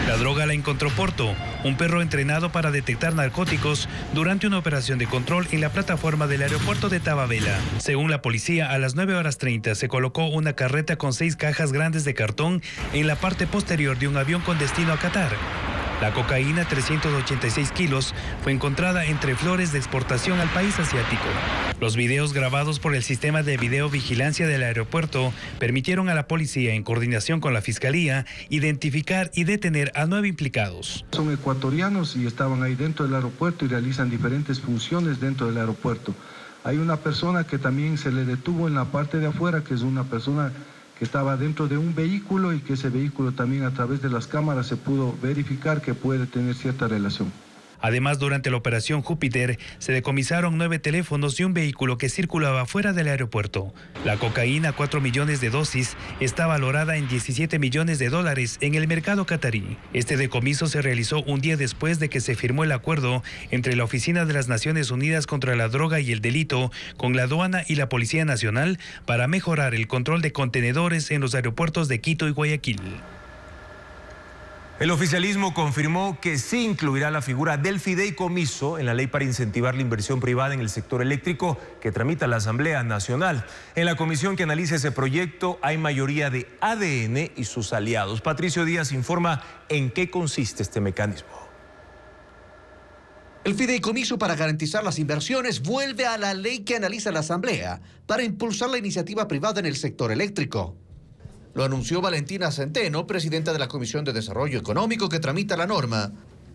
La droga la encontró Porto, un perro entrenado para detectar narcóticos durante una operación de control en la plataforma del aeropuerto de Tababela. Según la policía, a las 9:30 se colocó una carreta con 6 cajas grandes de cartón en la parte posterior de un avión con destino a Qatar. La cocaína, 386 kilos, fue encontrada entre flores de exportación al país asiático. Los videos grabados por el sistema de videovigilancia del aeropuerto permitieron a la policía, en coordinación con la fiscalía, identificar y detener a 9 implicados. Son ecuatorianos y estaban ahí dentro del aeropuerto y realizan diferentes funciones dentro del aeropuerto. Hay una persona que también se le detuvo en la parte de afuera, que es una persona que estaba dentro de un vehículo y que ese vehículo también a través de las cámaras se pudo verificar que puede tener cierta relación. Además, durante la operación Júpiter, se decomisaron 9 teléfonos y un vehículo que circulaba fuera del aeropuerto. La cocaína, 4 millones de dosis, está valorada en $17 millones en el mercado catarí. Este decomiso se realizó un día después de que se firmó el acuerdo entre la Oficina de las Naciones Unidas contra la Droga y el Delito con la aduana y la Policía Nacional para mejorar el control de contenedores en los aeropuertos de Quito y Guayaquil. El oficialismo confirmó que sí incluirá la figura del fideicomiso en la ley para incentivar la inversión privada en el sector eléctrico que tramita la Asamblea Nacional. En la comisión que analiza ese proyecto hay mayoría de ADN y sus aliados. Patricio Díaz informa en qué consiste este mecanismo. El fideicomiso para garantizar las inversiones vuelve a la ley que analiza la Asamblea para impulsar la iniciativa privada en el sector eléctrico. Lo anunció Valentina Centeno, presidenta de la Comisión de Desarrollo Económico que tramita la norma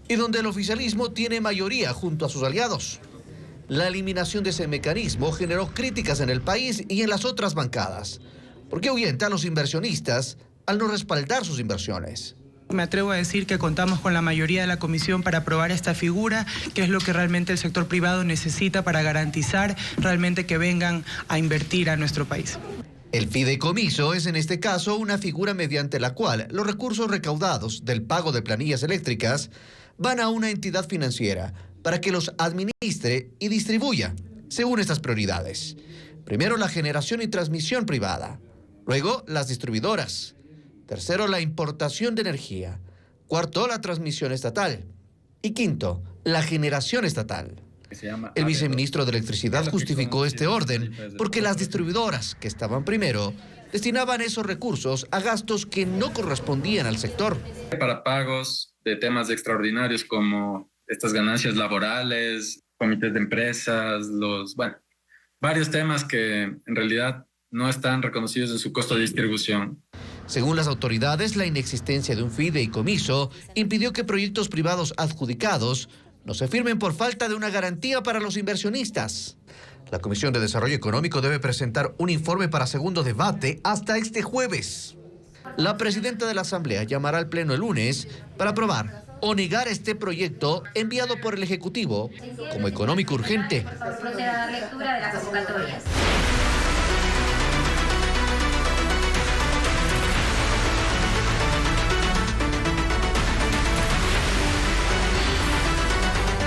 y donde el oficialismo tiene mayoría junto a sus aliados. La eliminación de ese mecanismo generó críticas en el país y en las otras bancadas, porque ahuyenta a los inversionistas al no respaldar sus inversiones. Me atrevo a decir que contamos con la mayoría de la comisión para aprobar esta figura, que es lo que realmente el sector privado necesita para garantizar realmente que vengan a invertir a nuestro país. El fideicomiso es en este caso una figura mediante la cual los recursos recaudados del pago de planillas eléctricas van a una entidad financiera para que los administre y distribuya según estas prioridades. Primero, la generación y transmisión privada. Luego, las distribuidoras. Tercero, la importación de energía. Cuarto, la transmisión estatal. Y quinto, la generación estatal. El viceministro de Electricidad justificó este orden porque las distribuidoras, que estaban primero, destinaban esos recursos a gastos que no correspondían al sector. Para pagos de temas extraordinarios como estas ganancias laborales, comités de empresas, varios temas que en realidad no están reconocidos en su costo de distribución. Según las autoridades, la inexistencia de un fideicomiso impidió que proyectos privados adjudicados no se firmen por falta de una garantía para los inversionistas. La Comisión de Desarrollo Económico debe presentar un informe para segundo debate hasta este jueves. La presidenta de la Asamblea llamará al Pleno el lunes para aprobar o negar este proyecto enviado por el Ejecutivo como económico urgente. Proceda a dar lectura de las convocatorias.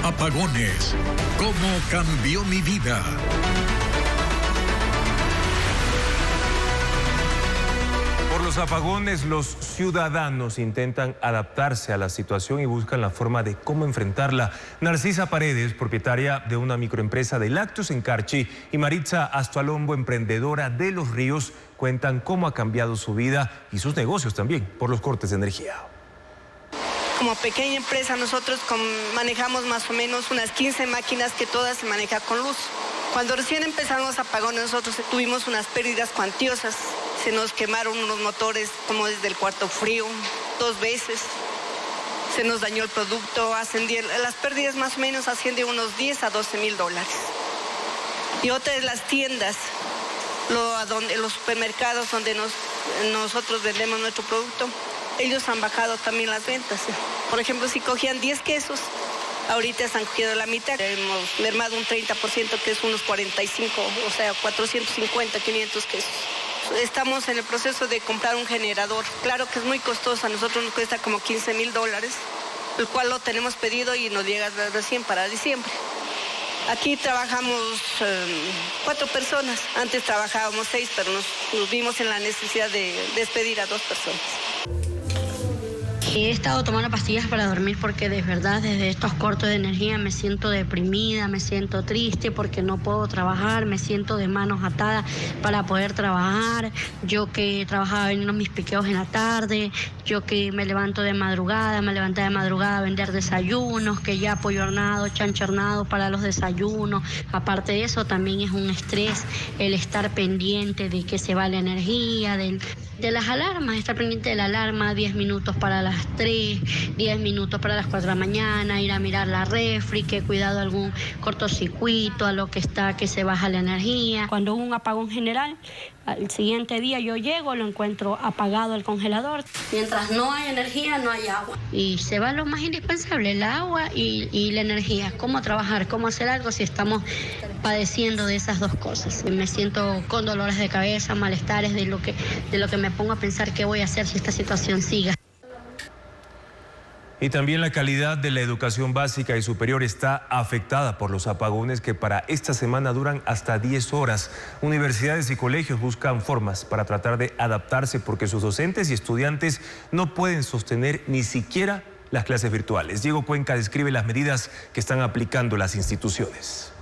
Apagones. ¿Cómo cambió mi vida? Por los apagones, los ciudadanos intentan adaptarse a la situación y buscan la forma de cómo enfrentarla. Narcisa Paredes, propietaria de una microempresa de lácteos en Carchi, y Maritza Astualombo, emprendedora de Los Ríos, cuentan cómo ha cambiado su vida y sus negocios también por los cortes de energía. Como pequeña empresa nosotros manejamos más o menos unas 15 máquinas que todas se manejan con luz. Cuando recién empezaron los apagones nosotros tuvimos unas pérdidas cuantiosas. Se nos quemaron unos motores como desde el cuarto frío 2 veces. Se nos dañó el producto, las pérdidas más o menos ascienden de unos 10 a 12 mil dólares. Y otra es las tiendas, los supermercados donde nosotros vendemos nuestro producto. Ellos han bajado también las ventas. Por ejemplo, si cogían 10 quesos, ahorita se han cogido la mitad. Hemos mermado un 30%, que es unos 45, o sea, 450, 500 quesos. Estamos en el proceso de comprar un generador. Claro que es muy costoso, a nosotros nos cuesta como 15 mil dólares, el cual lo tenemos pedido y nos llega recién para diciembre. Aquí trabajamos 4 personas. Antes trabajábamos 6, pero nos vimos en la necesidad de despedir a 2 personas. He estado tomando pastillas para dormir porque de verdad desde estos cortos de energía me siento deprimida, me siento triste porque no puedo trabajar, me siento de manos atadas para poder trabajar. Yo que trabajaba vendiendo mis piqueos en la tarde, yo que me levanto de madrugada, me levanté de madrugada a vender desayunos, que ya pollo hornado, chancho hornado para los desayunos. Aparte de eso también es un estrés el estar pendiente de que se va la energía, de las alarmas, estar pendiente de la alarma, 10 minutos para las las 3, 10 minutos para las 4 de la mañana, ir a mirar la refri, que cuidado algún cortocircuito, a lo que está, que se baja la energía. Cuando hubo un apagón general, al siguiente día yo llego, lo encuentro apagado el congelador. Mientras no hay energía, no hay agua. Y se va lo más indispensable, el agua y la energía. ¿Cómo trabajar? ¿Cómo hacer algo si estamos padeciendo de esas dos cosas? Me siento con dolores de cabeza, malestares de lo que me pongo a pensar qué voy a hacer si esta situación siga. Y también la calidad de la educación básica y superior está afectada por los apagones que para esta semana duran hasta 10 horas. Universidades y colegios buscan formas para tratar de adaptarse porque sus docentes y estudiantes no pueden sostener ni siquiera las clases virtuales. Diego Cuenca describe las medidas que están aplicando las instituciones.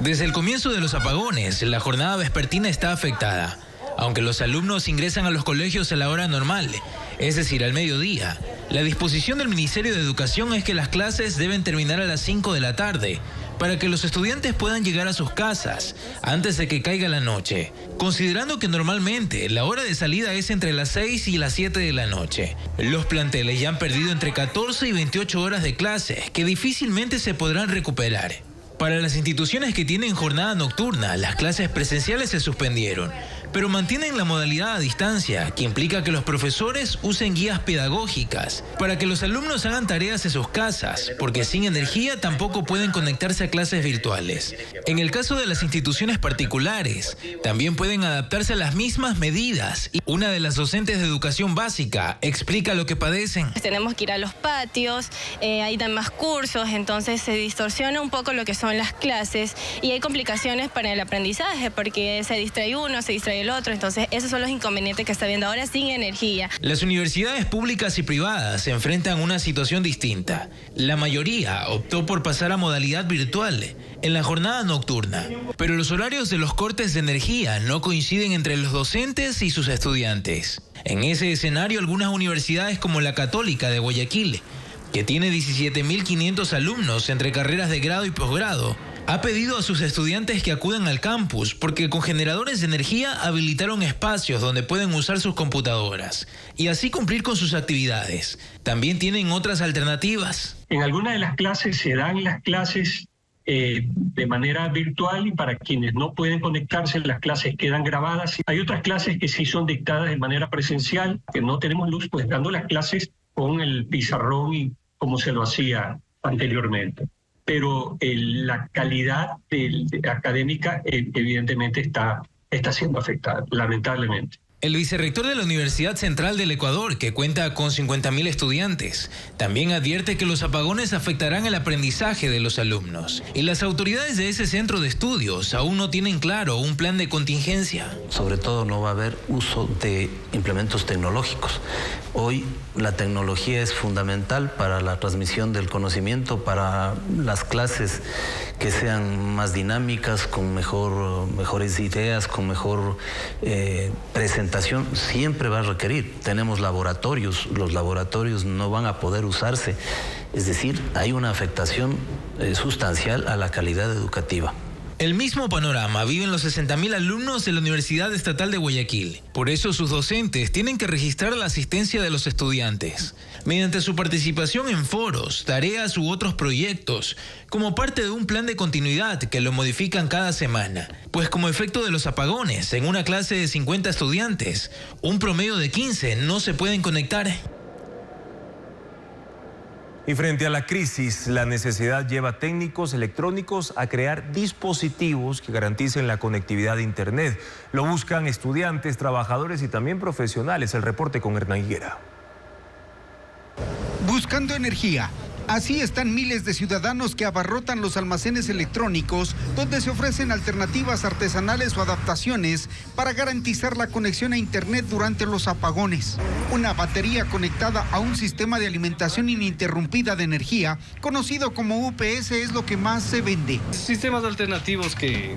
Desde el comienzo de los apagones, la jornada vespertina está afectada. Aunque los alumnos ingresan a los colegios a la hora normal, es decir, al mediodía, la disposición del Ministerio de Educación es que las clases deben terminar a las 5 de la tarde para que los estudiantes puedan llegar a sus casas antes de que caiga la noche, considerando que normalmente la hora de salida es entre las 6 y las 7 de la noche. Los planteles ya han perdido entre 14 y 28 horas de clases que difícilmente se podrán recuperar. Para las instituciones que tienen jornada nocturna, las clases presenciales se suspendieron, pero mantienen la modalidad a distancia, que implica que los profesores usen guías pedagógicas para que los alumnos hagan tareas en sus casas, porque sin energía tampoco pueden conectarse a clases virtuales. En el caso de las instituciones particulares, también pueden adaptarse a las mismas medidas. Y una de las docentes de educación básica explica lo que padecen. Tenemos que ir a los patios, hay más cursos, entonces se distorsiona un poco lo que son las clases y hay complicaciones para el aprendizaje porque se distrae uno, se distrae el otro, entonces esos son los inconvenientes que está viendo ahora sin energía. Las universidades públicas y privadas se enfrentan a una situación distinta. La mayoría optó por pasar a modalidad virtual en la jornada nocturna, pero los horarios de los cortes de energía no coinciden entre los docentes y sus estudiantes. En ese escenario, algunas universidades como la Católica de Guayaquil, que tiene 17.500 alumnos entre carreras de grado y posgrado, ha pedido a sus estudiantes que acudan al campus porque con generadores de energía habilitaron espacios donde pueden usar sus computadoras y así cumplir con sus actividades. También tienen otras alternativas. En algunas de las clases se dan las clases de manera virtual y para quienes no pueden conectarse las clases quedan grabadas. Hay otras clases que sí son dictadas de manera presencial, que no tenemos luz, pues dando las clases con el pizarrón y como se lo hacía anteriormente. Pero la calidad académica evidentemente está siendo afectada, lamentablemente. El vicerrector de la Universidad Central del Ecuador, que cuenta con 50.000 estudiantes, también advierte que los apagones afectarán el aprendizaje de los alumnos. Y las autoridades de ese centro de estudios aún no tienen claro un plan de contingencia. Sobre todo no va a haber uso de implementos tecnológicos. Hoy la tecnología es fundamental para la transmisión del conocimiento, para las clases que sean más dinámicas, con mejores ideas, con mejor presentación. Siempre va a requerir. Tenemos laboratorios, los laboratorios no van a poder usarse. Es decir, hay una afectación sustancial a la calidad educativa. El mismo panorama viven los 60.000 alumnos de la Universidad Estatal de Guayaquil. Por eso sus docentes tienen que registrar la asistencia de los estudiantes mediante su participación en foros, tareas u otros proyectos, como parte de un plan de continuidad que lo modifican cada semana. Pues como efecto de los apagones, en una clase de 50 estudiantes, un promedio de 15 no se pueden conectar. Y frente a la crisis, la necesidad lleva a técnicos electrónicos a crear dispositivos que garanticen la conectividad de Internet. Lo buscan estudiantes, trabajadores y también profesionales. El reporte con Hernán Higuera. Buscando energía. Así están miles de ciudadanos que abarrotan los almacenes electrónicos, donde se ofrecen alternativas artesanales o adaptaciones para garantizar la conexión a Internet durante los apagones. Una batería conectada a un sistema de alimentación ininterrumpida de energía, conocido como UPS, es lo que más se vende. Sistemas alternativos que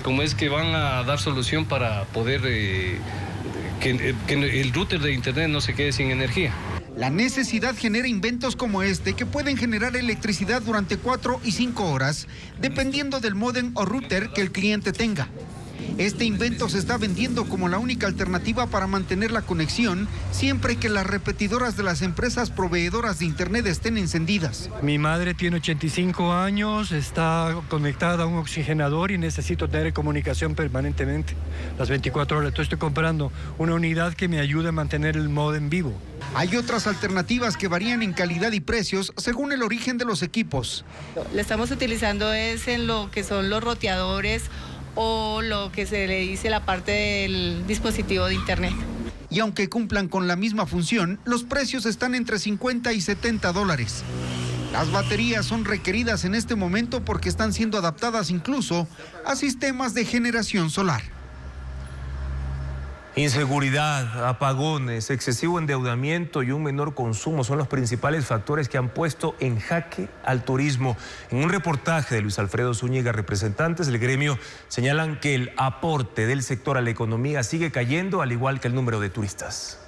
como es que van a dar solución para poder que el router de Internet no se quede sin energía. La necesidad genera inventos como este que pueden generar electricidad durante 4 y 5 horas, dependiendo del módem o router que el cliente tenga. Este invento se está vendiendo como la única alternativa para mantener la conexión siempre que las repetidoras de las empresas proveedoras de internet estén encendidas. Mi madre tiene 85 años, está conectada a un oxigenador y necesito tener comunicación permanentemente, las 24 horas. Entonces estoy comprando una unidad que me ayude a mantener el módem vivo. Hay otras alternativas que varían en calidad y precios según el origen de los equipos. Le estamos utilizando es en lo que son los roteadores o lo que se le dice la parte del dispositivo de internet. Y aunque cumplan con la misma función, los precios están entre 50 y 70 dólares. Las baterías son requeridas en este momento porque están siendo adaptadas incluso a sistemas de generación solar. Inseguridad, apagones, excesivo endeudamiento y un menor consumo son los principales factores que han puesto en jaque al turismo. En un reportaje de Luis Alfredo Zúñiga, representantes del gremio señalan que el aporte del sector a la economía sigue cayendo, al igual que el número de turistas.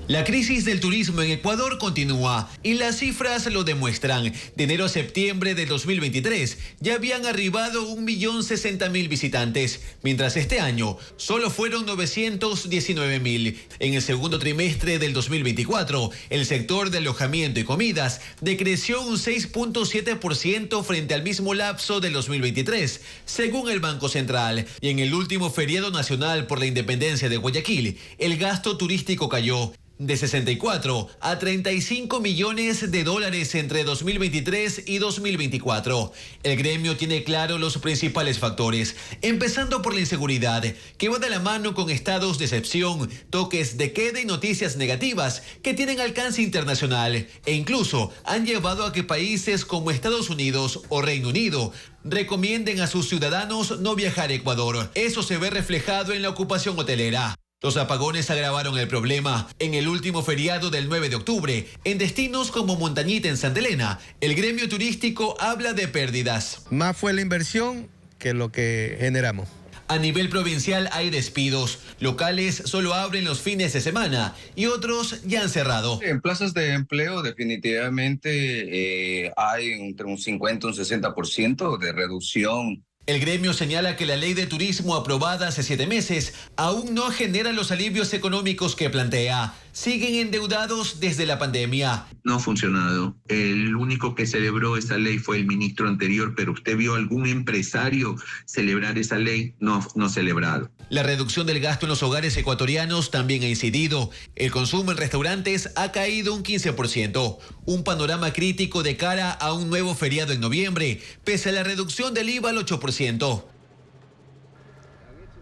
La crisis del turismo en Ecuador continúa y las cifras lo demuestran. De enero a septiembre de 2023 ya habían arribado 1.060.000 visitantes, mientras este año solo fueron 919.000. En el segundo trimestre del 2024, el sector de alojamiento y comidas decreció un 6.7% frente al mismo lapso del 2023, según el Banco Central. Y en el último feriado nacional por la independencia de Guayaquil, el gasto turístico cayó de 64 a 35 millones de dólares entre 2023 y 2024. El gremio tiene claro los principales factores, empezando por la inseguridad, que va de la mano con estados de excepción, toques de queda y noticias negativas que tienen alcance internacional e incluso han llevado a que países como Estados Unidos o Reino Unido recomienden a sus ciudadanos no viajar a Ecuador. Eso se ve reflejado en la ocupación hotelera. Los apagones agravaron el problema. En el último feriado del 9 de octubre, en destinos como Montañita en Santa Elena, el gremio turístico habla de pérdidas. Más fue la inversión que lo que generamos. A nivel provincial hay despidos. Locales solo abren los fines de semana y otros ya han cerrado. En plazas de empleo definitivamente hay entre un 50 y un 60% de reducción. El gremio señala que la ley de turismo aprobada hace 7 meses aún no genera los alivios económicos que plantea. Siguen endeudados desde la pandemia. No ha funcionado. El único que celebró esa ley fue el ministro anterior, pero ¿usted vio algún empresario celebrar esa ley? No celebrado. La reducción del gasto en los hogares ecuatorianos también ha incidido. El consumo en restaurantes ha caído un 15%. Un panorama crítico de cara a un nuevo feriado en noviembre, pese a la reducción del IVA al 8%.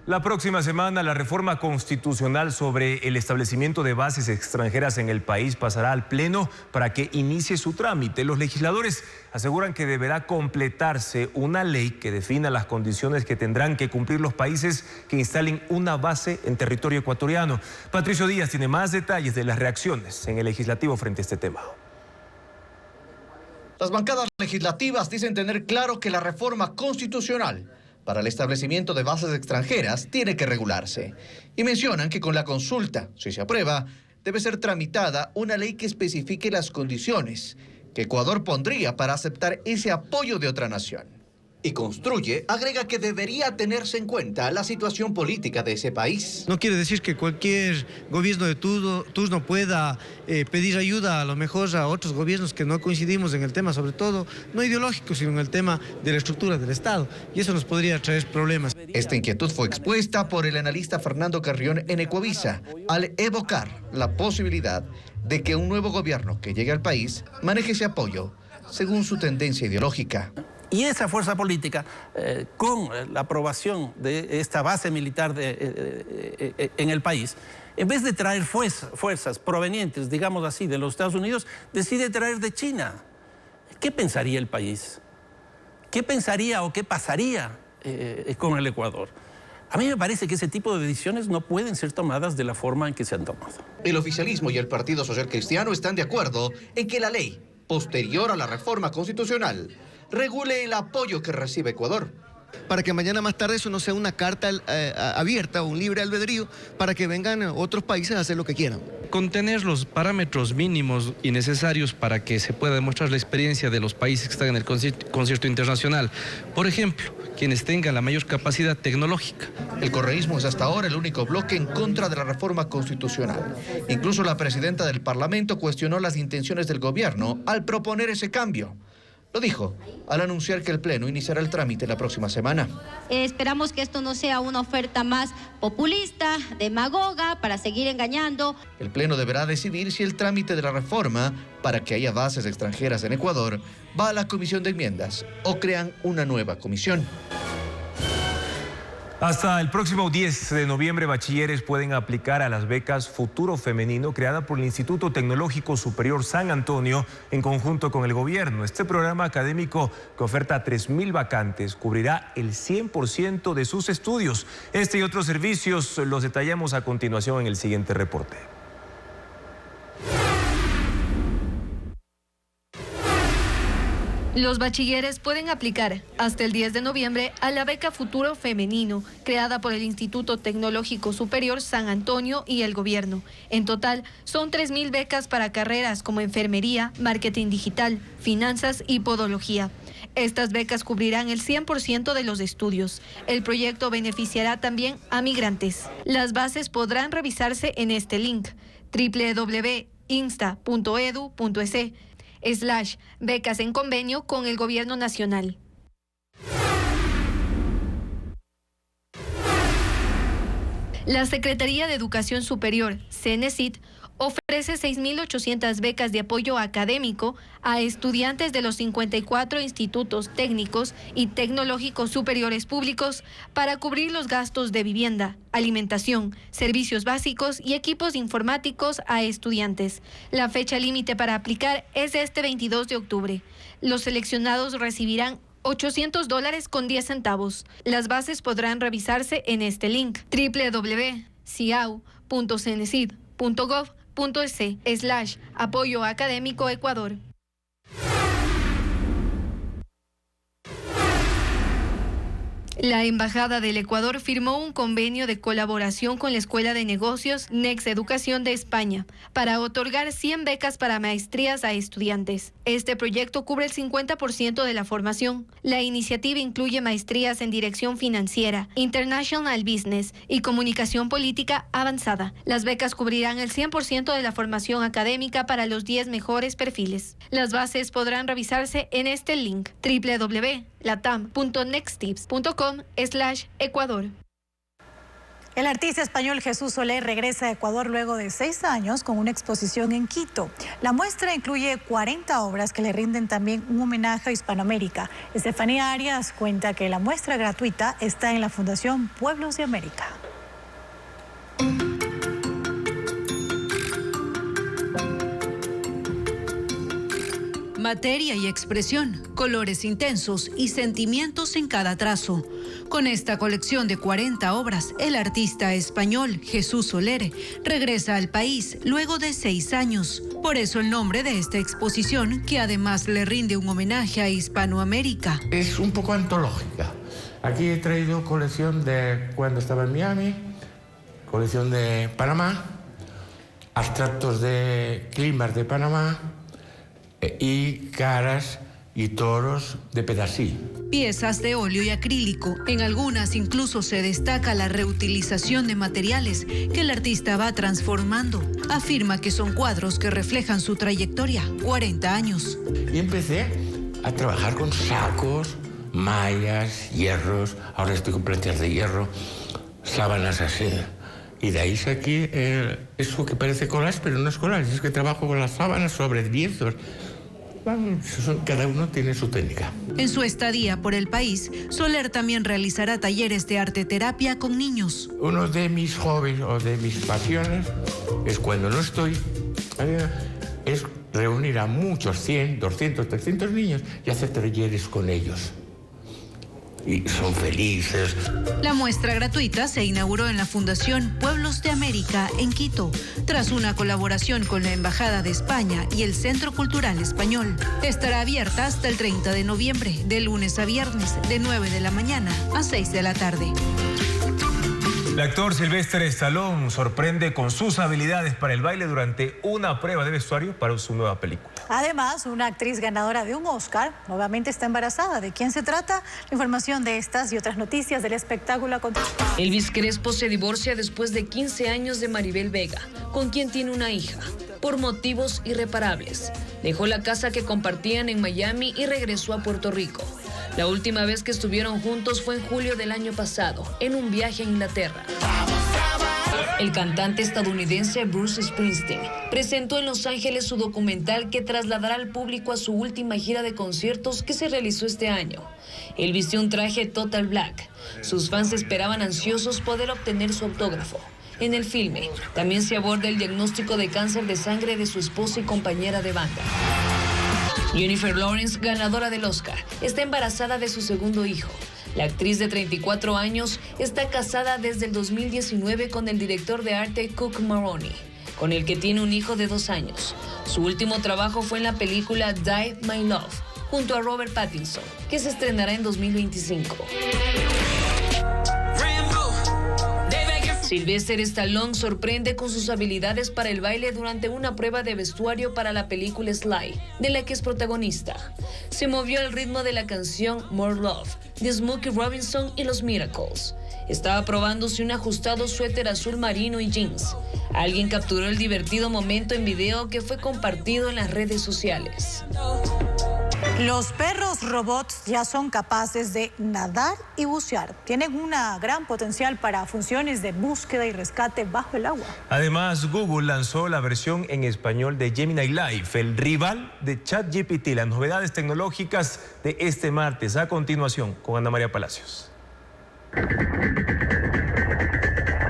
La próxima semana, la reforma constitucional sobre el establecimiento de bases extranjeras en el país pasará al Pleno para que inicie su trámite. Los legisladores aseguran que deberá completarse una ley que defina las condiciones que tendrán que cumplir los países que instalen una base en territorio ecuatoriano. Patricio Díaz tiene más detalles de las reacciones en el legislativo frente a este tema. Las bancadas legislativas dicen tener claro que la reforma constitucional para el establecimiento de bases extranjeras tiene que regularse. Y mencionan que con la consulta, si se aprueba, debe ser tramitada una ley que especifique las condiciones que Ecuador pondría para aceptar ese apoyo de otra nación. Y Construye agrega que debería tenerse en cuenta la situación política de ese país. No quiere decir que cualquier gobierno de turno pueda pedir ayuda a lo mejor a otros gobiernos que no coincidimos en el tema, sobre todo no ideológico, sino en el tema de la estructura del Estado. Y eso nos podría traer problemas. Esta inquietud fue expuesta por el analista Fernando Carrión en Ecuavisa, al evocar la posibilidad de que un nuevo gobierno que llegue al país maneje ese apoyo según su tendencia ideológica. Y esa fuerza política, con la aprobación de esta base militar en el país, en vez de traer fuerzas provenientes, digamos así, de los Estados Unidos, decide traer de China. ¿Qué pensaría el país? ¿Qué pensaría o qué pasaría con el Ecuador? A mí me parece que ese tipo de decisiones no pueden ser tomadas de la forma en que se han tomado. El oficialismo y el Partido Social Cristiano están de acuerdo en que la ley, posterior a la reforma constitucional, regule el apoyo que recibe Ecuador. Para que mañana más tarde eso no sea una carta abierta o un libre albedrío para que vengan otros países a hacer lo que quieran. contener los parámetros mínimos y necesarios para que se pueda demostrar la experiencia de los países que están en el concierto internacional. Por ejemplo, quienes tengan la mayor capacidad tecnológica. El correísmo es hasta ahora el único bloque en contra de la reforma constitucional. Incluso la presidenta del Parlamento cuestionó las intenciones del gobierno al proponer ese cambio. Lo dijo al anunciar que el Pleno iniciará el trámite la próxima semana. Esperamos que esto no sea una oferta más populista, demagoga, para seguir engañando. El Pleno deberá decidir si el trámite de la reforma para que haya bases extranjeras en Ecuador va a la Comisión de Enmiendas o crean una nueva comisión. Hasta el próximo 10 de noviembre, bachilleres pueden aplicar a las becas Futuro Femenino creada por el Instituto Tecnológico Superior San Antonio en conjunto con el gobierno. Este programa académico que oferta 3.000 vacantes cubrirá el 100% de sus estudios. Este y otros servicios los detallamos a continuación en el siguiente reporte. Los bachilleres pueden aplicar hasta el 10 de noviembre a la beca Futuro Femenino, creada por el Instituto Tecnológico Superior San Antonio y el gobierno. En total, son 3.000 becas para carreras como enfermería, marketing digital, finanzas y podología. Estas becas cubrirán el 100% de los estudios. El proyecto beneficiará también a migrantes. Las bases podrán revisarse en este link, www.insta.edu.es/becas en convenio con el Gobierno Nacional. La Secretaría de Educación Superior, CENESID, ofrece 6.800 becas de apoyo académico a estudiantes de los 54 institutos técnicos y tecnológicos superiores públicos para cubrir los gastos de vivienda, alimentación, servicios básicos y equipos informáticos a estudiantes. La fecha límite para aplicar es este 22 de octubre. Los seleccionados recibirán $800 con 10 centavos. Las bases podrán revisarse en este link, www.ciau.cenecid.gov.es/apoyo académico Ecuador. La Embajada del Ecuador firmó un convenio de colaboración con la Escuela de Negocios Next Educación de España para otorgar 100 becas para maestrías a estudiantes. Este proyecto cubre el 50% de la formación. La iniciativa incluye maestrías en dirección financiera, international business y comunicación política avanzada. Las becas cubrirán el 100% de la formación académica para los 10 mejores perfiles. Las bases podrán revisarse en este link, www.latam.nexttips.com/Ecuador. El artista español Jesús Soler regresa a Ecuador luego de 6 años con una exposición en Quito. La muestra incluye 40 obras que le rinden también un homenaje a Hispanoamérica. Estefanía Arias cuenta que la muestra gratuita está en la Fundación Pueblos de América. Materia y expresión, colores intensos y sentimientos en cada trazo. Con esta colección de 40 obras, el artista español Jesús Soler regresa al país luego de 6 años. Por eso el nombre de esta exposición, que además le rinde un homenaje a Hispanoamérica. Es un poco antológica. Aquí he traído colección de cuando estaba en Miami, colección de Panamá, abstractos de climas de Panamá, y caras y toros de Pedací. Piezas de óleo y acrílico. En algunas incluso se destaca la reutilización de materiales que el artista va transformando. Afirma que son cuadros que reflejan su trayectoria, 40 años. Y empecé a trabajar con sacos, mallas, hierros, ahora estoy con planchas de hierro, sábanas así. Y de ahí saqué eso que parece collage, pero no es collage, es que trabajo con las sábanas sobre lienzos. Cada uno tiene su técnica. En su estadía por el país, Soler también realizará talleres de arte terapia con niños. Uno de mis hobbies o de mis pasiones es cuando no estoy, es reunir a muchos, 100, 200, 300 niños y hacer talleres con ellos. Y son felices. La muestra gratuita se inauguró en la Fundación Pueblos de América en Quito, tras una colaboración con la Embajada de España y el Centro Cultural Español. Estará abierta hasta el 30 de noviembre, de lunes a viernes, de 9 de la mañana a 6 de la tarde. El actor Sylvester Stallone sorprende con sus habilidades para el baile durante una prueba de vestuario para su nueva película. Además, una actriz ganadora de un Oscar nuevamente está embarazada. ¿De quién se trata? La información de estas y otras noticias del espectáculo. Elvis Crespo se divorcia después de 15 años de Maribel Vega, con quien tiene una hija, por motivos irreparables. Dejó la casa que compartían en Miami y regresó a Puerto Rico. La última vez que estuvieron juntos fue en julio del año pasado, en un viaje a Inglaterra. El cantante estadounidense Bruce Springsteen presentó en Los Ángeles su documental que trasladará al público a su última gira de conciertos que se realizó este año. Él vistió un traje total black. Sus fans esperaban ansiosos poder obtener su autógrafo. En el filme también se aborda el diagnóstico de cáncer de sangre de su esposa y compañera de banda. Jennifer Lawrence, ganadora del Oscar, está embarazada de su segundo hijo. La actriz de 34 años está casada desde el 2019 con el director de arte Cook Maroney, con el que tiene un hijo de 2 años. Su último trabajo fue en la película Die My Love, junto a Robert Pattinson, que se estrenará en 2025. Sylvester Stallone sorprende con sus habilidades para el baile durante una prueba de vestuario para la película Sly, de la que es protagonista. Se movió al ritmo de la canción More Love, de Smokey Robinson y los Miracles. Estaba probándose un ajustado suéter azul marino y jeans. Alguien capturó el divertido momento en video que fue compartido en las redes sociales. Los perros robots ya son capaces de nadar y bucear. Tienen una gran potencial para funciones de búsqueda y rescate bajo el agua. Además, Google lanzó la versión en español de Gemini Live, el rival de ChatGPT. Las novedades tecnológicas de este martes. A continuación, con Ana María Palacios.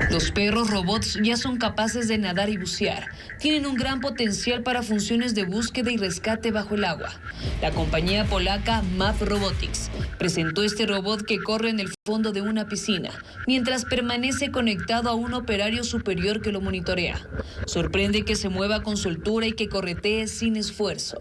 Los perros robots ya son capaces de nadar y bucear. Tienen un gran potencial para funciones de búsqueda y rescate bajo el agua. La compañía polaca MAP Robotics presentó este robot que corre en el fondo de una piscina, mientras permanece conectado a un operario superior que lo monitorea. Sorprende que se mueva con soltura y que corretee sin esfuerzo.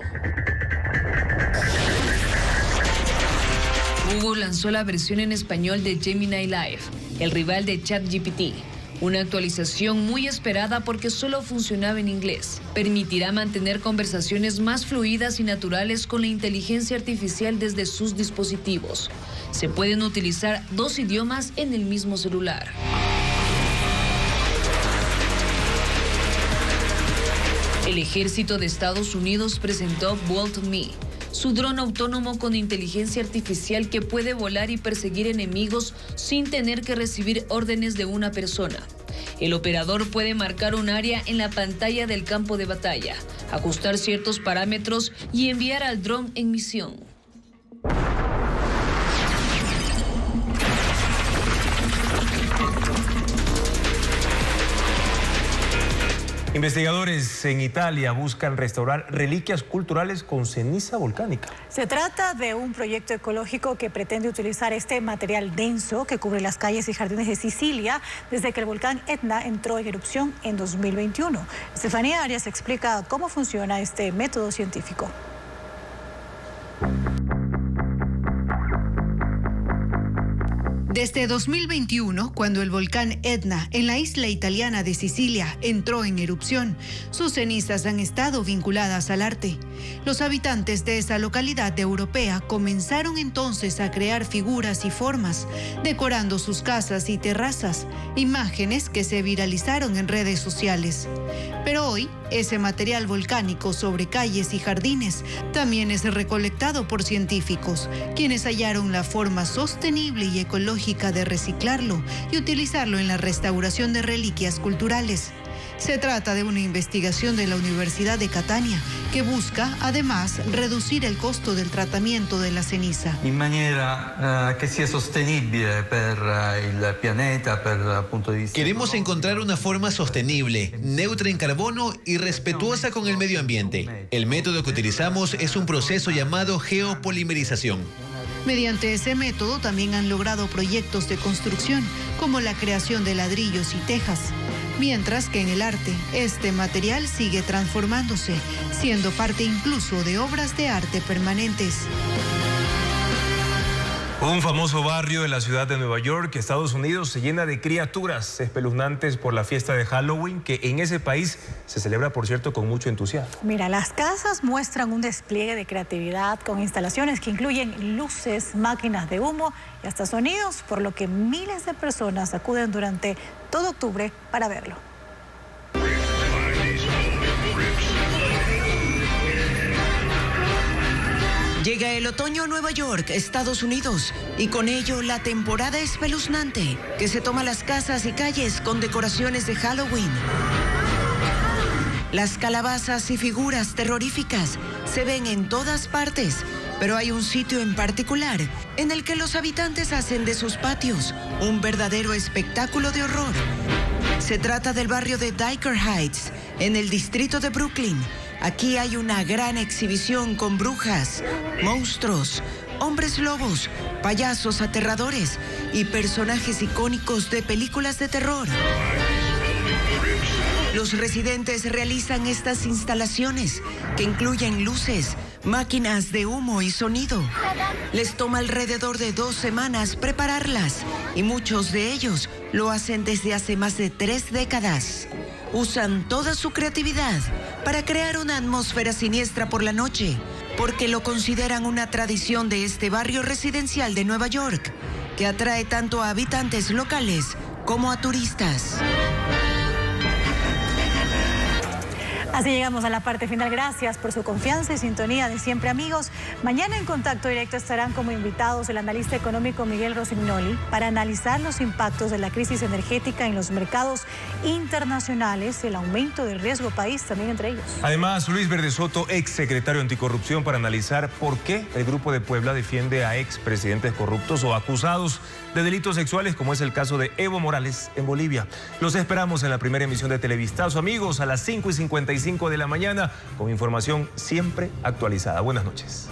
Google lanzó la versión en español de Gemini Live, el rival de ChatGPT. Una actualización muy esperada porque solo funcionaba en inglés. Permitirá mantener conversaciones más fluidas y naturales con la inteligencia artificial desde sus dispositivos. Se pueden utilizar 2 idiomas en el mismo celular. El ejército de Estados Unidos presentó Bolt Me, su dron autónomo con inteligencia artificial que puede volar y perseguir enemigos sin tener que recibir órdenes de una persona. El operador puede marcar un área en la pantalla del campo de batalla, ajustar ciertos parámetros y enviar al dron en misión. Investigadores en Italia buscan restaurar reliquias culturales con ceniza volcánica. Se trata de un proyecto ecológico que pretende utilizar este material denso que cubre las calles y jardines de Sicilia desde que el volcán Etna entró en erupción en 2021. Estefanía Arias explica cómo funciona este método científico. Desde 2021, cuando el volcán Etna en la isla italiana de Sicilia entró en erupción, sus cenizas han estado vinculadas al arte. Los habitantes de esa localidad europea comenzaron entonces a crear figuras y formas, decorando sus casas y terrazas, imágenes que se viralizaron en redes sociales. Pero hoy, ese material volcánico sobre calles y jardines también es recolectado por científicos, quienes hallaron la forma sostenible y ecológica de reciclarlo y utilizarlo en la restauración de reliquias culturales. Se trata de una investigación de la Universidad de Catania que busca, además, reducir el costo del tratamiento de la ceniza. In maniera che sia sostenibile per il pianeta, per il punto di vista. Queremos encontrar una forma sostenible, neutra en carbono y respetuosa con el medio ambiente. El método que utilizamos es un proceso llamado geopolimerización. Mediante ese método también han logrado proyectos de construcción, como la creación de ladrillos y tejas. Mientras que en el arte, este material sigue transformándose, siendo parte incluso de obras de arte permanentes. Un famoso barrio de la ciudad de Nueva York, Estados Unidos, se llena de criaturas espeluznantes por la fiesta de Halloween, que en ese país se celebra, por cierto, con mucho entusiasmo. Mira, las casas muestran un despliegue de creatividad con instalaciones que incluyen luces, máquinas de humo y hasta sonidos, por lo que miles de personas acuden durante todo octubre para verlo. Llega el otoño a Nueva York, Estados Unidos, y con ello la temporada espeluznante, que se toma las casas y calles con decoraciones de Halloween. Las calabazas y figuras terroríficas se ven en todas partes, pero hay un sitio en particular en el que los habitantes hacen de sus patios un verdadero espectáculo de horror. Se trata del barrio de Dyker Heights, en el distrito de Brooklyn. Aquí hay una gran exhibición con brujas, monstruos, hombres lobos, payasos aterradores y personajes icónicos de películas de terror. Los residentes realizan estas instalaciones que incluyen luces, máquinas de humo y sonido. Les toma alrededor de 2 semanas prepararlas y muchos de ellos lo hacen desde hace más de 3 décadas. Usan toda su creatividad para crear una atmósfera siniestra por la noche, porque lo consideran una tradición de este barrio residencial de Nueva York, que atrae tanto a habitantes locales como a turistas. Así llegamos a la parte final. Gracias por su confianza y sintonía de siempre, amigos. Mañana en Contacto Directo estarán como invitados el analista económico Miguel Rossignoli para analizar los impactos de la crisis energética en los mercados internacionales y el aumento del riesgo país también entre ellos. Además, Luis Verde Soto, ex secretario anticorrupción, para analizar por qué el Grupo de Puebla defiende a ex presidentes corruptos o acusados de delitos sexuales, como es el caso de Evo Morales en Bolivia. Los esperamos en la primera emisión de Televistazo, amigos, a las 5:55 de la mañana, con información siempre actualizada. Buenas noches.